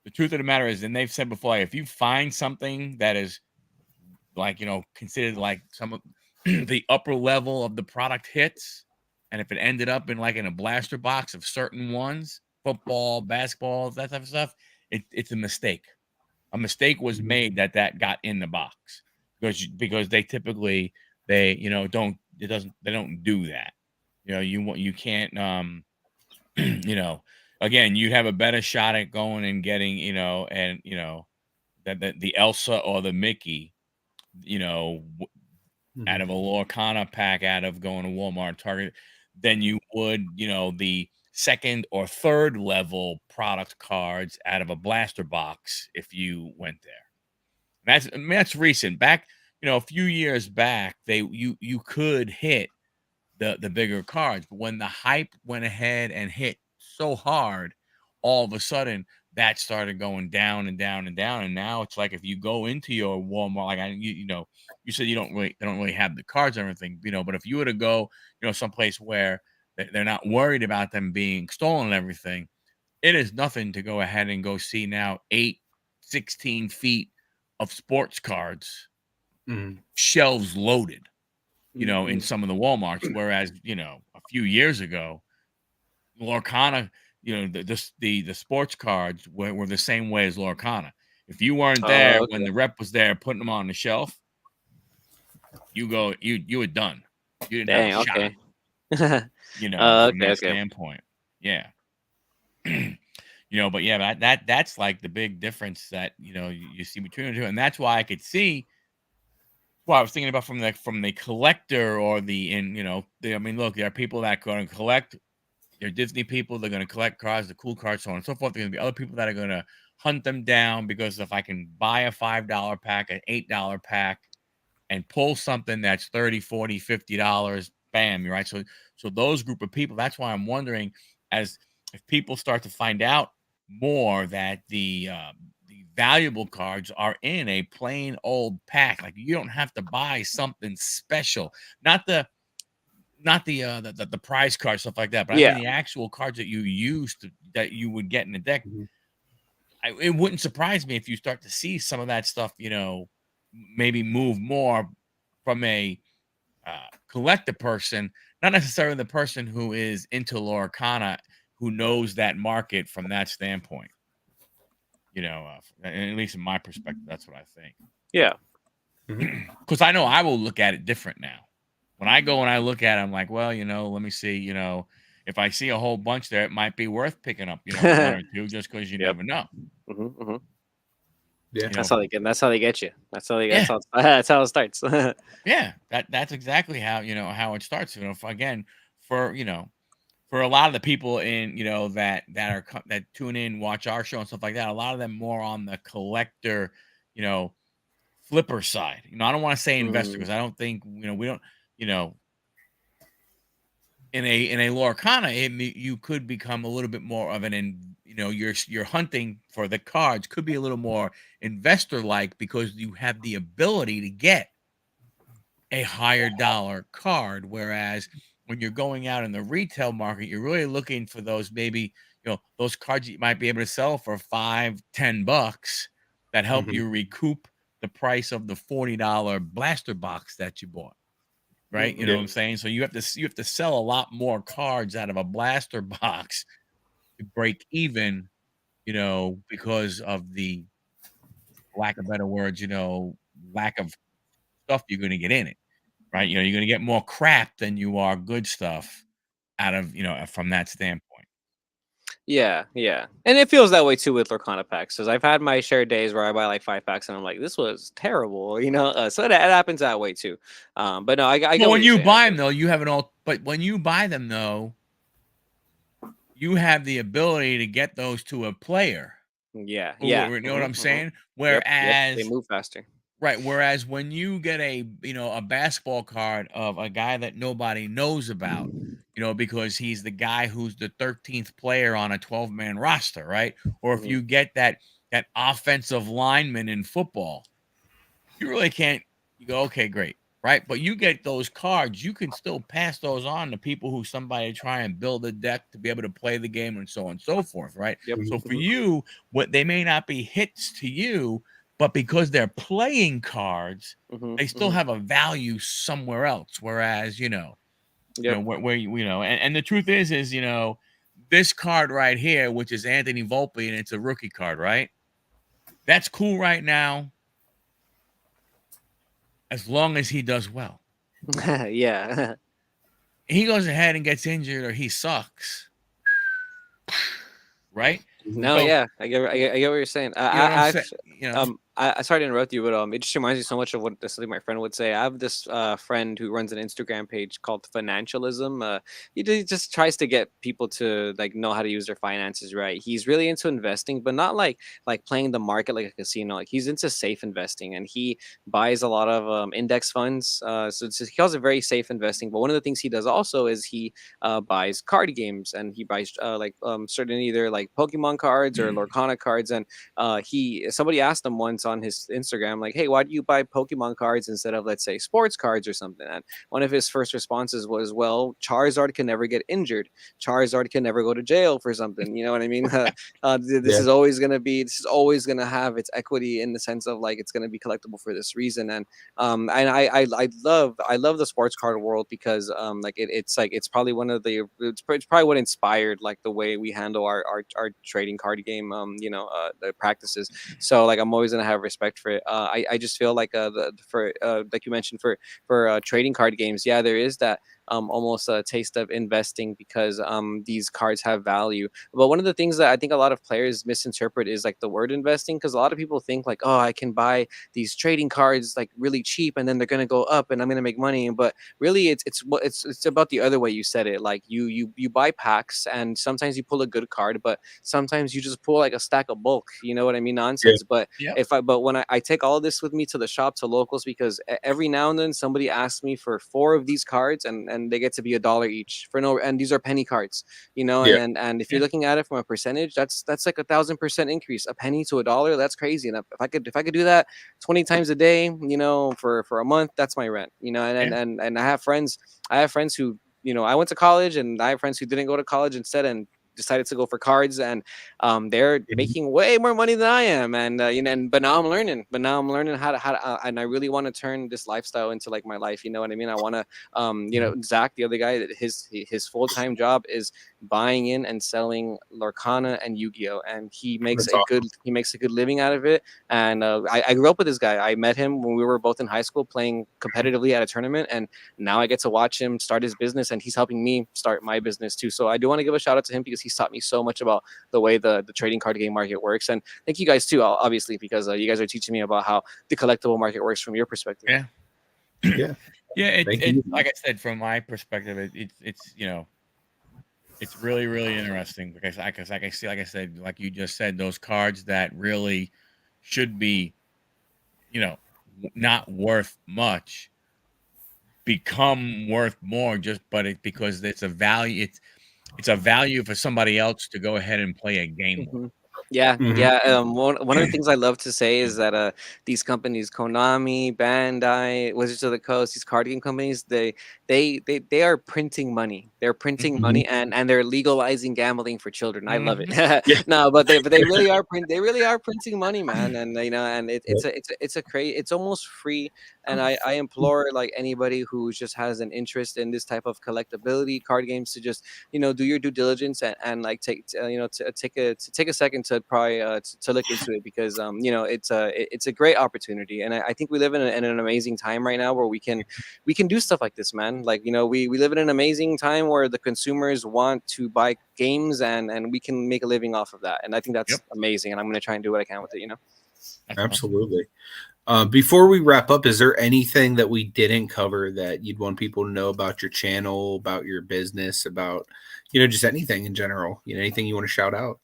The truth of the matter is, and they've said before, like, if you find something that is like considered like some of the upper level of the product hits, and if it ended up in like in a blaster box of certain ones, football, basketball, that type of stuff, it's a mistake. A mistake was made that got in the box because they typically. They don't do that. You can't again, you have a better shot at going and getting that the Elsa or the Mickey, you know, out of a Lorcana pack, out of going to Walmart, Target, than you would, you know, the second or third level product cards out of a blaster box if you went there. I mean, that's recent. Back, you know, a few years back, you could hit the bigger cards, but when the hype went ahead and hit so hard, all of a sudden that started going down and down and down. And now it's like if you go into your Walmart, like you know, you said they don't really have the cards or everything, you know, but if you were to go, you know, someplace where they're not worried about them being stolen and everything, it is nothing to go ahead and go see now 16 feet of sports cards, shelves loaded, you know, in some of the Walmarts. Whereas, you know, a few years ago, Lorcana, you know, the sports cards were the same way as Lorcana. If you weren't there when the rep was there putting them on the shelf, you were done. You didn't have a shot. You know, from that standpoint. Yeah. You know, but yeah, that's like the big difference that, you know, you see between the two. And that's why I could see. Well, I was thinking about from the collector or you know, I mean, look, there are people that are going to collect. They're Disney people. They're going to collect cards, the cool cards, so on and so forth. There's going to be other people that are going to hunt them down because if I can buy a $5 pack, an $8 pack, and pull something that's $30, $40, $50, bam, you're right. So those group of people. That's why I'm wondering, as if people start to find out more that the valuable cards are in a plain old pack. Like you don't have to buy something special, not the prize cards, stuff like that. But I mean the actual cards that you used that you would get in the deck. It wouldn't surprise me if you start to see some of that stuff, you know, maybe move more from a collector person, not necessarily the person who is into Lorcana, who knows that market from that standpoint. You know, at least in my perspective, that's what I think. Yeah. Because I know I will look at it different now. When I go and I look at it, I'm like, well, you know, let me see, you know, if I see a whole bunch there, it might be worth picking up, you know, one or two, just because you never know. Yeah, that's how they get. That's how they get you. That's how they get. That's how it starts. Yeah, that's exactly how, you know, how it starts. You know, for a lot of the people in, you know, that tune in, watch our show and stuff like that, a lot of them more on the collector, you know, flipper side. You know, I don't want to say investor because I don't think, you know, we don't, you know, in a Lorcana, you could become a little bit more of you know, you're hunting for the cards could be a little more investor like because you have the ability to get a higher dollar card, whereas when you're going out in the retail market, you're really looking for those maybe, you know, those cards you might be able to sell for $5-10 that help you recoup the price of the $40 blaster box that you bought. Right? You know what I'm saying? So you have to sell a lot more cards out of a blaster box to break even, you know, because of the lack of better words, you know, lack of stuff you're going to get in it. Right? You know, you're going to get more crap than you are good stuff out of, you know, from that standpoint. Yeah, and it feels that way too with Lorcana packs. Because I've had my shared days where I buy like 5 packs and I'm like, this was terrible, you know. So that happens that way too. But no, I get. Well, when you buy them though, you have but when you buy them though, you have the ability to get those to a player. Yeah. You know what I'm saying? Whereas they move faster. Right. Whereas when you get a basketball card of a guy that nobody knows about, you know, because he's the guy who's the 13th player on a 12-man roster, right? Or if you get that offensive lineman in football, you really can't. You go, okay, great, right? But you get those cards, you can still pass those on to people who somebody try and build a deck to be able to play the game and so on and so forth, right? So for you, what they may not be hits to you, but because they're playing cards, they still have a value somewhere else. Whereas, you know, where you know, and the truth is, you know, this card right here, which is Anthony Volpe, and it's a rookie card, right? That's cool right now, as long as he does well. Yeah. He goes ahead and gets injured or he sucks. Right? No, So, yeah. I get what you're saying. You know I sorry to interrupt you, but it just reminds me so much of what something my friend would say. I have this friend who runs an Instagram page called Financialism. He just tries to get people to like know how to use their finances right. He's really into investing, but not like playing the market like a casino. Like he's into safe investing, and he buys a lot of index funds. So he calls it very safe investing. But one of the things he does also is he buys card games, and he buys certain either like Pokemon cards or Lorcana cards. And he somebody asked him once on his Instagram, like, "Hey, why do you buy Pokemon cards instead of, let's say, sports cards or something?" And one of his first responses was, "Well, Charizard can never get injured. Charizard can never go to jail for something." You know what I mean? This Yeah. is always going to be. This is always going to have its equity in the sense of like it's going to be collectible for this reason. And I love the sports card world because like it's like it's probably one of the it's probably what inspired like the way we handle our trading card game the practices. So like I'm always gonna have respect for it. I just feel like for like you mentioned for trading card games, yeah, there is that almost a taste of investing because these cards have value. But one of the things that I think a lot of players misinterpret is like the word investing, because a lot of people think like, oh, I can buy these trading cards like really cheap and then they're gonna go up and I'm gonna make money. But really, it's about the other way you said it. Like you buy packs and sometimes you pull a good card, but sometimes you just pull like a stack of bulk. You know what I mean? Yeah. Nonsense. But Yep. but when I take all of this with me to the shop to locals because every now and then somebody asks me for four of these cards and they get to be $1 each for no, and these are penny cards, you know. Yeah. And if you're Yeah. looking at it from a percentage, that's like 1,000% increase. A penny to $1, that's crazy. And if I could do that 20 times a day, you know, for a month, that's my rent, you know. Yeah. And I have friends who, you know, I went to college, and I have friends who didn't go to college instead and decided to go for cards, and they're Mhm. making way more money than I am. And you know, but now I'm learning. But now I'm learning how to and I really want to turn this lifestyle into like my life. You know what I mean? I want to, you know, Zach, the other guy, his full time job is buying in and selling Lorcana and Yu-Gi-Oh, and That's awesome. he makes a good living out of it. And I grew up with this guy. I met him when we were both in high school playing competitively at a tournament, and now I get to watch him start his business, and he's helping me start my business too. So I do want to give a shout out to him because he's taught me so much about the way the trading card game market works. And thank you guys too, obviously, because you guys are teaching me about how the collectible market works from your perspective. Yeah. Yeah. Yeah. Thank It you. like I said, from my perspective, it's you know, it's really really interesting because like I said, like you just said, those cards that really should be, you know, not worth much become worth more just because it's a value. It's a value for somebody else to go ahead and play a game with. Mhm. Yeah, Mhm. yeah. One of the things I love to say is that these companies, Konami, Bandai, Wizards of the Coast, these card game companies, they are printing money. They're printing Mhm. Mhm. money, and they're legalizing gambling for children. I love it. Mhm. Yeah. No, but they really are printing money, man. And you know, and it's almost free. And I implore like anybody who just has an interest in this type of collectability card games to just, you know, do your due diligence and like you know, to take a second to probably to look into it, because you know, it's a great opportunity. And I think we live in an amazing time right now where we can do stuff like this, man. Like, you know, we live in an amazing time where the consumers want to buy games, and we can make a living off of that. And I think Yep. that's amazing, and I'm going to try and do what I can with it, you know. That's awesome. Absolutely. Before we wrap up, is there anything that we didn't cover that you'd want people to know about your channel, about your business, about, you know, just anything in general? You know, anything you want to shout out?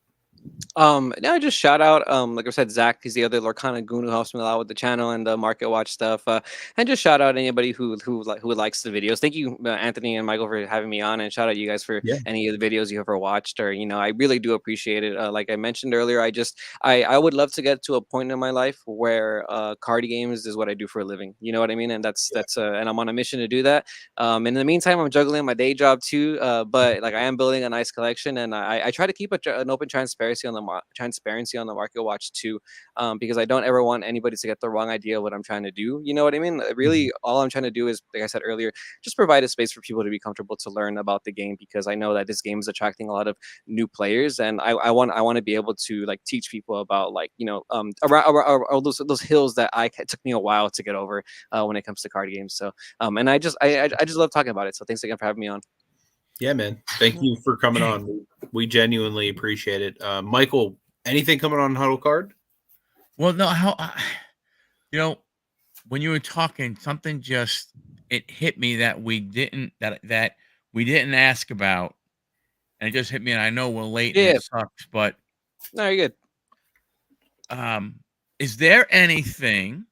No, just shout out, like I said, Zach. He's the other Lorcana Goon who helps me a lot with the channel and the market watch stuff. And just shout out anybody who likes the videos. Thank you, Anthony and Michael, for having me on, and shout out you guys for Yeah. any of the videos you ever watched. Or, you know, I really do appreciate it. Like I mentioned earlier, I would love to get to a point in my life where card games is what I do for a living. You know what I mean? And and I'm on a mission to do that. In the meantime, I'm juggling my day job too. But like I am building a nice collection, and I try to keep an open transparency on the market watch too, because I don't ever want anybody to get the wrong idea of what I'm trying to do. You know what I mean? Mhm. Really, all I'm trying to do is, like I said earlier, just provide a space for people to be comfortable to learn about the game, because I know that this game is attracting a lot of new players, and I want to be able to like teach people about, like, you know, around those hills that it took me a while to get over when it comes to card games. So and I just love talking about it. So thanks again for having me on. Yeah, man. Thank you for coming on. We genuinely appreciate it. Michael, anything coming on Huddle Card? Well, no, how you know, when you were talking, something just it hit me that we didn't ask about, and it just hit me. And I know we're late and it Yeah, sucks, but no, you're good. um, is there anything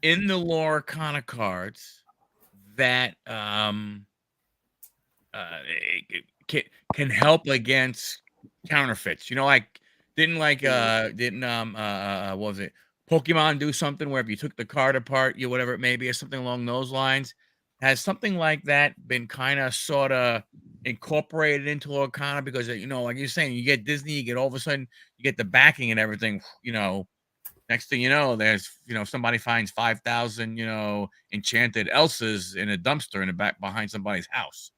in the Lorcana cards that can help against counterfeits? You know, like what was it? Pokemon do something where if you took the card apart, you whatever it may be, or something along those lines. Has something like that been kind of sort of incorporated into Lorcana? Because like you're saying, you get Disney, you get all of a sudden you get the backing and everything. Next thing you know, there's somebody finds 5,000 enchanted Elsas in a dumpster in the back behind somebody's house.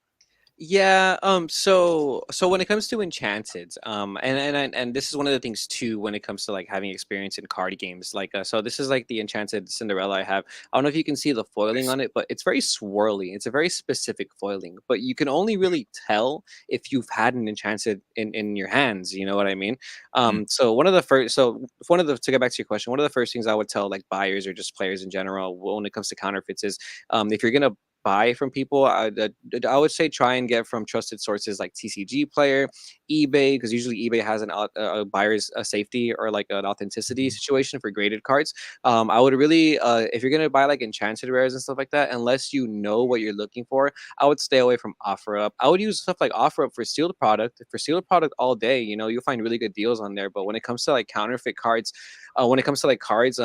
Yeah, so when it comes to enchanted, and this is one of the things too when it comes to like having experience in card games. Like so this is like the enchanted Cinderella I have. I don't know if you can see the foiling on it, but it's very swirly. It's a very specific foiling, but you can only really tell if you've had an enchanted in your hands, you know what I mean? Mm, So to get back to your question, one of the first things I would tell like buyers or just players in general when it comes to counterfeits is if you're gonna buy from people, I would say try and get from trusted sources like TCG Player, eBay, because usually eBay has a buyer's safety or like an authenticity mhm, situation for graded cards. I would really, if you're gonna buy like enchanted rares and stuff like that, unless you know what you're looking for, I would stay away from OfferUp. I would use stuff like OfferUp for sealed product all day. You'll find really good deals on there. But when it comes to like counterfeit cards, when it comes to like cards,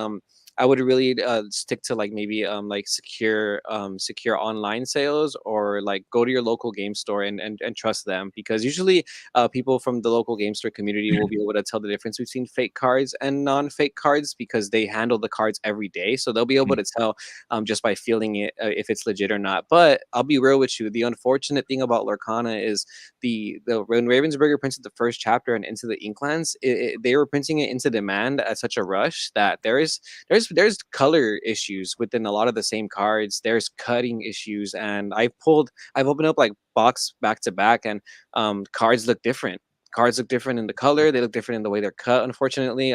I would really stick to like maybe like secure online sales or like go to your local game store and trust them, because usually people from the local game store community will be able to tell the difference between fake cards and non-fake cards because they handle the cards every day, so they'll be able mm, to tell just by feeling it if it's legit or not. But I'll be real with you, the unfortunate thing about Lorcana is the when Ravensburger printed the first chapter and Into the Inklands, they were printing it into demand at such a rush that there's color issues within a lot of the same cards. There's cutting issues, and I've opened up like box back to back, and cards look different. Cards look different in the color. They look different in the way they're cut. Unfortunately,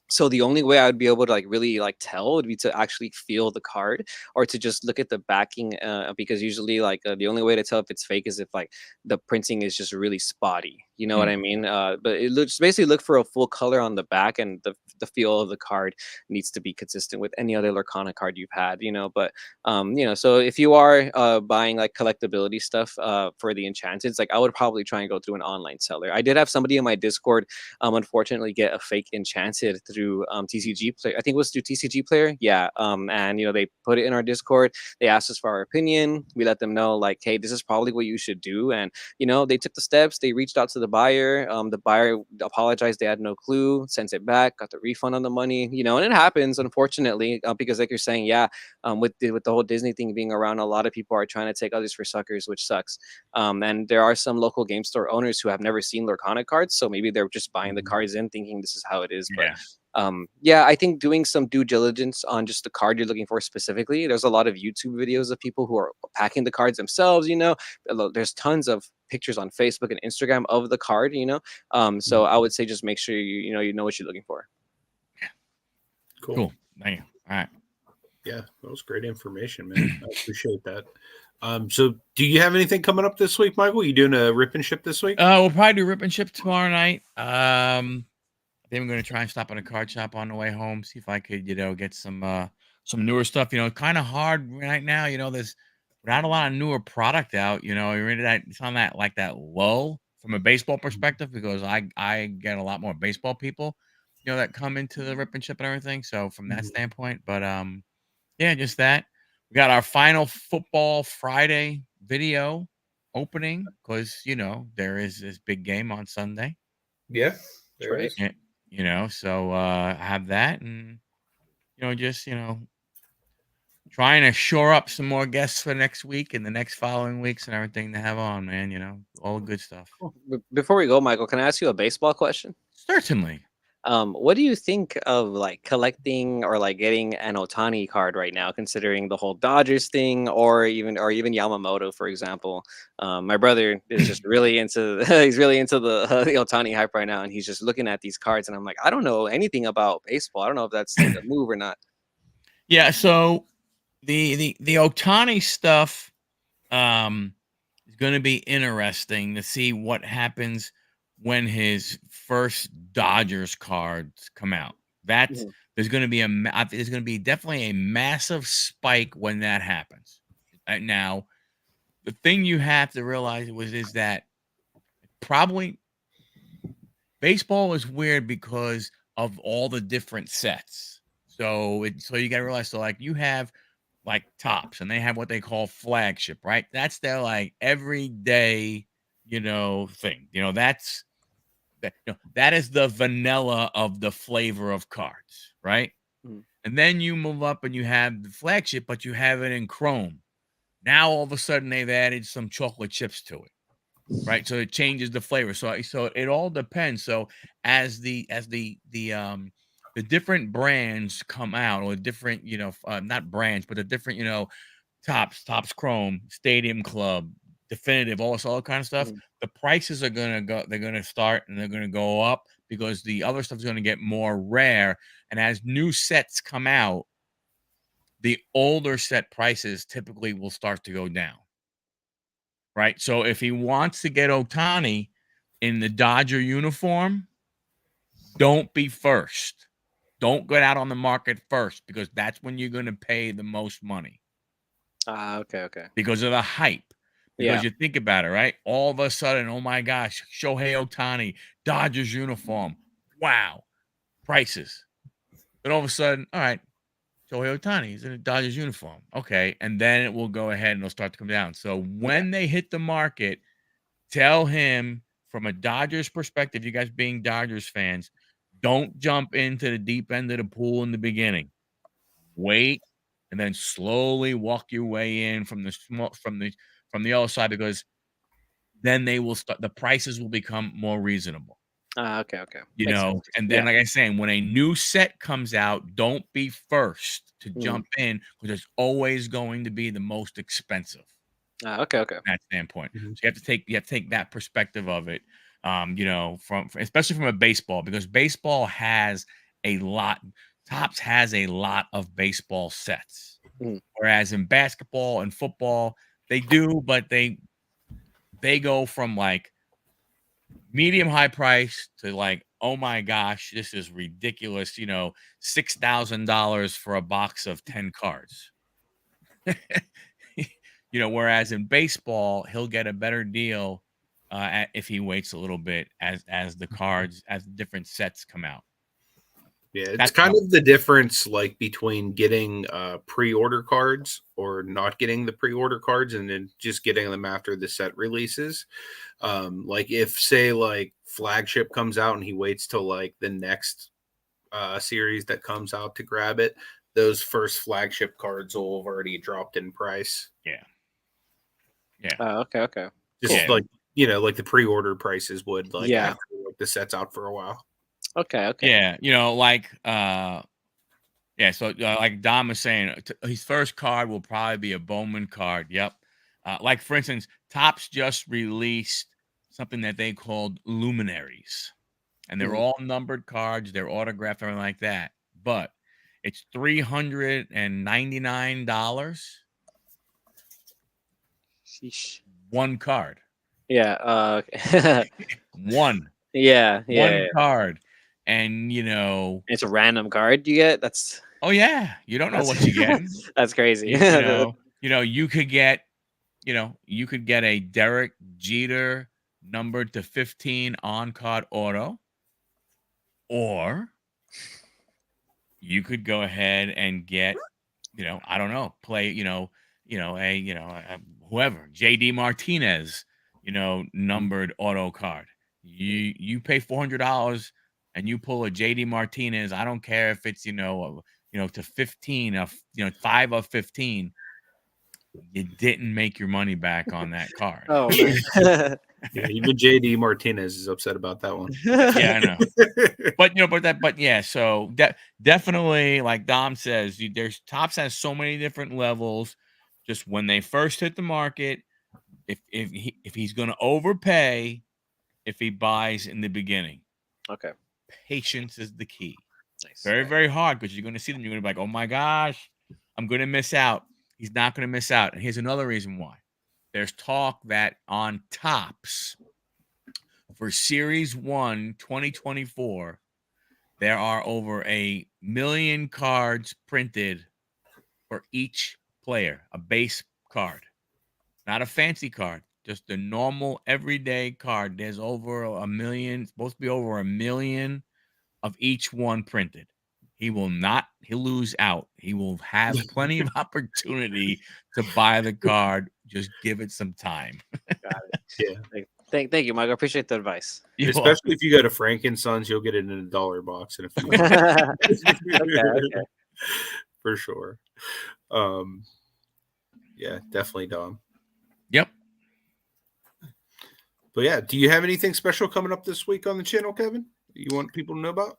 so the only way I would be able to like really like tell would be to actually feel the card or to just look at the backing, because usually like the only way to tell if it's fake is if like the printing is just really spotty. You know what mm. I mean? But it looks basically look for a full color on the back, and the feel of the card needs to be consistent with any other Lorcana card you've had. But so if you are buying like collectability stuff for the enchanted, like I would probably try and go through an online seller. I did have somebody in my Discord unfortunately get a fake enchanted through TCG Player. I think it was through TCG Player. Yeah. And they put it in our Discord. They asked us for our opinion. We let them know like, hey, this is probably what you should do. And they took the steps. They reached out to the buyer. The buyer apologized. They had no clue. Sent it back. Got the refund on the money. And it happens unfortunately because like you're saying, yeah, with the whole Disney thing being around, a lot of people are trying to take others for suckers, which sucks. And there are some local game store owners who have never seen Lorcana cards, so maybe they're just buying the cards in thinking this is how it is. But Yeah. yeah, I think doing some due diligence on just the card you're looking for specifically. There's a lot of YouTube videos of people who are packing the cards themselves. There's tons of pictures on Facebook and Instagram of the card. So I would say just make sure you know what you're looking for. Cool. Cool. Thank you. All right. Yeah, that was great information, man. I appreciate that. So do you have anything coming up this week, Michael? You doing a rip and ship this week? We'll probably do rip and ship tomorrow night. Then we're gonna try and stop at a card shop on the way home, see if I could, get some newer stuff. Kind of hard right now. There's not a lot of newer product out. You're into that. It's on that like that lull from a baseball perspective because I get a lot more baseball people, that come into the rip and ship and everything. So from that standpoint, but yeah, just that. We got our final football Friday video opening because there is this big game on Sunday. Yeah, That's there right. is. So I have that and just trying to shore up some more guests for next week and the next following weeks and everything to have on, man. All the good stuff. Before we go, Michael, can I ask you a baseball question? Certainly. What do you think of like collecting or like getting an Otani card right now, considering the whole Dodgers thing, or even Yamamoto, for example? My brother is just really into he's really into the Otani hype right now, and he's just looking at these cards, and I'm like, I don't know anything about baseball. I don't know if that's like a move or not. Yeah, so the Otani stuff is going to be interesting to see what happens when his first Dodgers cards come out. That's Mhm. there's going to be there's going to be definitely a massive spike when that happens. Now, the thing you have to realize is that probably baseball is weird because of all the different sets. So you got to realize, so like you have like tops and they have what they call flagship, right? That's their like everyday, thing. That is the vanilla of the flavor of cards, right? Mhm. And then you move up and you have the flagship, but you have it in chrome. Now all of a sudden they've added some chocolate chips to it, right? So it changes the flavor. So it all depends. So as the different brands come out, or different, not brands, but the different, Tops Chrome, Stadium Club, Definitive, all that kind of stuff, Mhm. the prices are gonna go. They're gonna start and they're gonna go up because the other stuff is gonna get more rare. And as new sets come out, the older set prices typically will start to go down. Right. So if he wants to get Otani in the Dodger uniform, don't be first. Don't get out on the market first, because that's when you're going to pay the most money Ah, okay, okay. because of the hype. Yeah. Because you think about it, right? All of a sudden, oh my gosh, Shohei Otani, Dodgers uniform. Wow. Prices. Then all of a sudden, all right, Shohei Otani is in a Dodgers uniform. Okay. And then it will go ahead and it'll start to come down. So Yeah. when they hit the market, tell him, from a Dodgers perspective, you guys being Dodgers fans, don't jump into the deep end of the pool in the beginning. Wait, and then slowly walk your way in from the other side, because then the prices will become more reasonable. Ah, okay, okay. Makes sense. And then, Yeah. like I'm saying, when a new set comes out, don't be first to Mhm. jump in, because it's always going to be the most expensive. Ah, okay, okay. That standpoint. Mhm. So you have to take that perspective of it, from especially from a baseball, because baseball has a lot. Tops has a lot of baseball sets, Mhm. whereas in basketball and football they do, but they go from like medium high price to like, oh my gosh, this is ridiculous. $6,000 for a box of 10 cards. Whereas in baseball, he'll get a better deal if he waits a little bit, as different sets come out. Yeah, it's That's kind how. of the difference, like between getting pre-order cards or not getting the pre-order cards, and then just getting them after the set releases. Like if, say, like flagship comes out and he waits till like the next series that comes out to grab it, those first flagship cards will have already dropped in price. Yeah, yeah, Ah, okay, okay. Just Cool. yeah, like like the pre-order prices would, like Yeah. after like the set's out for a while. Okay, okay. yeah. Yeah. So like Dom was saying, his first card will probably be a Bowman card. Yep. Like for instance, Topps just released something that they called Luminaries, and they're Mhm. all numbered cards. They're autographed, everything like that. But it's $399, Sheesh. one card, Yeah. one Yeah, yeah, one yeah. card, and It's a random card you get. oh yeah, you don't know That's what you're getting. that's crazy. You could get a Derek Jeter numbered to 15 on card auto, or you could go ahead and get, I don't know, play, whoever, JD Martinez, numbered auto card. You pay $400 and you pull a JD Martinez. I don't care if it's, to 15 of, 5 of 15. You didn't make your money back on that card. Oh man. Yeah, even JD Martinez is upset about that one. Yeah, I know. But yeah, so definitely, like Dom says, there's Topps has so many different levels. Just when they first hit the market, if he's going to overpay, if he buys in the beginning, Okay. patience is the key. Nice. Very, very hard, because you're going to see them. You're going to be like, oh my gosh, I'm going to miss out. He's not going to miss out. And here's another reason why. There's talk that on Topps for Series 1 2024, there are over 1 million cards printed for each player, a base card, not a fancy card, just a normal everyday card. There's over 1 million, supposed to be over 1 million of each one printed. He'll lose out. He will have plenty of opportunity to buy the card. Just give it some time. Got it. Yeah. Thank you, Mike. I appreciate the advice. Especially if you go to Frank and Sons, you'll get it in a $1 box in a few Okay. For sure. Yeah, definitely, Dom. Yep. But yeah, do you have anything special coming up this week on the channel, Kevin? You want people to know about?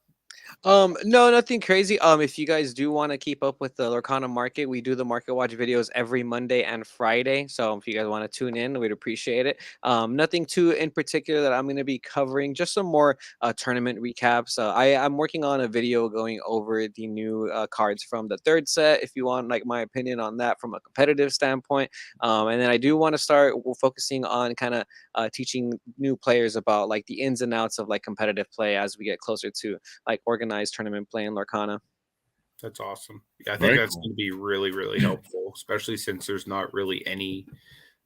No, nothing crazy. If you guys do want to keep up with the Lorcana market, we do the market watch videos every Monday and Friday. So if you guys want to tune in, we'd appreciate it. Nothing too in particular that I'm going to be covering, just some more tournament recaps. I'm working on a video going over the new cards from the third set, if you want like my opinion on that from a competitive standpoint. And then I do want to start focusing on kind of teaching new players about like the ins and outs of like competitive play as we get closer to like organized tournament play in Lorcana. That's awesome. Yeah, I think Very that's cool. going to be really, really helpful, especially since there's not really any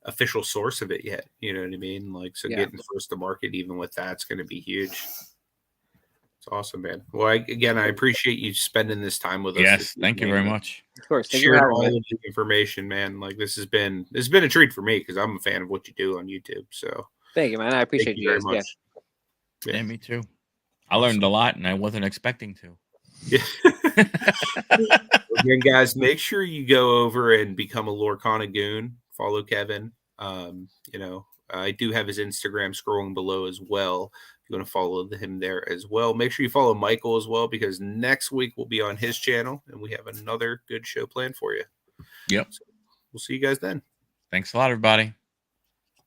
official source of it yet. You know what I mean? Like, so Yeah. getting first to market, even with that's going to be huge. It's awesome, man. Well, again, I appreciate you spending this time with us. Yes, thank you very much. Of course. Thank you Sharing for all having of me. the information, man. Like, this has been a treat for me because I'm a fan of what you do on YouTube. So Thank you, man. I appreciate thank you you very guys. much. Yeah, Yeah. me too. I learned a lot, and I wasn't expecting to. Yeah. Again, guys, make sure you go over and become a Lorcana Goon. Follow Kevin. I do have his Instagram scrolling below as well. If you want to follow him there as well, make sure you follow Michael as well, because next week we'll be on his channel and we have another good show planned for you. Yep. So we'll see you guys then. Thanks a lot, everybody.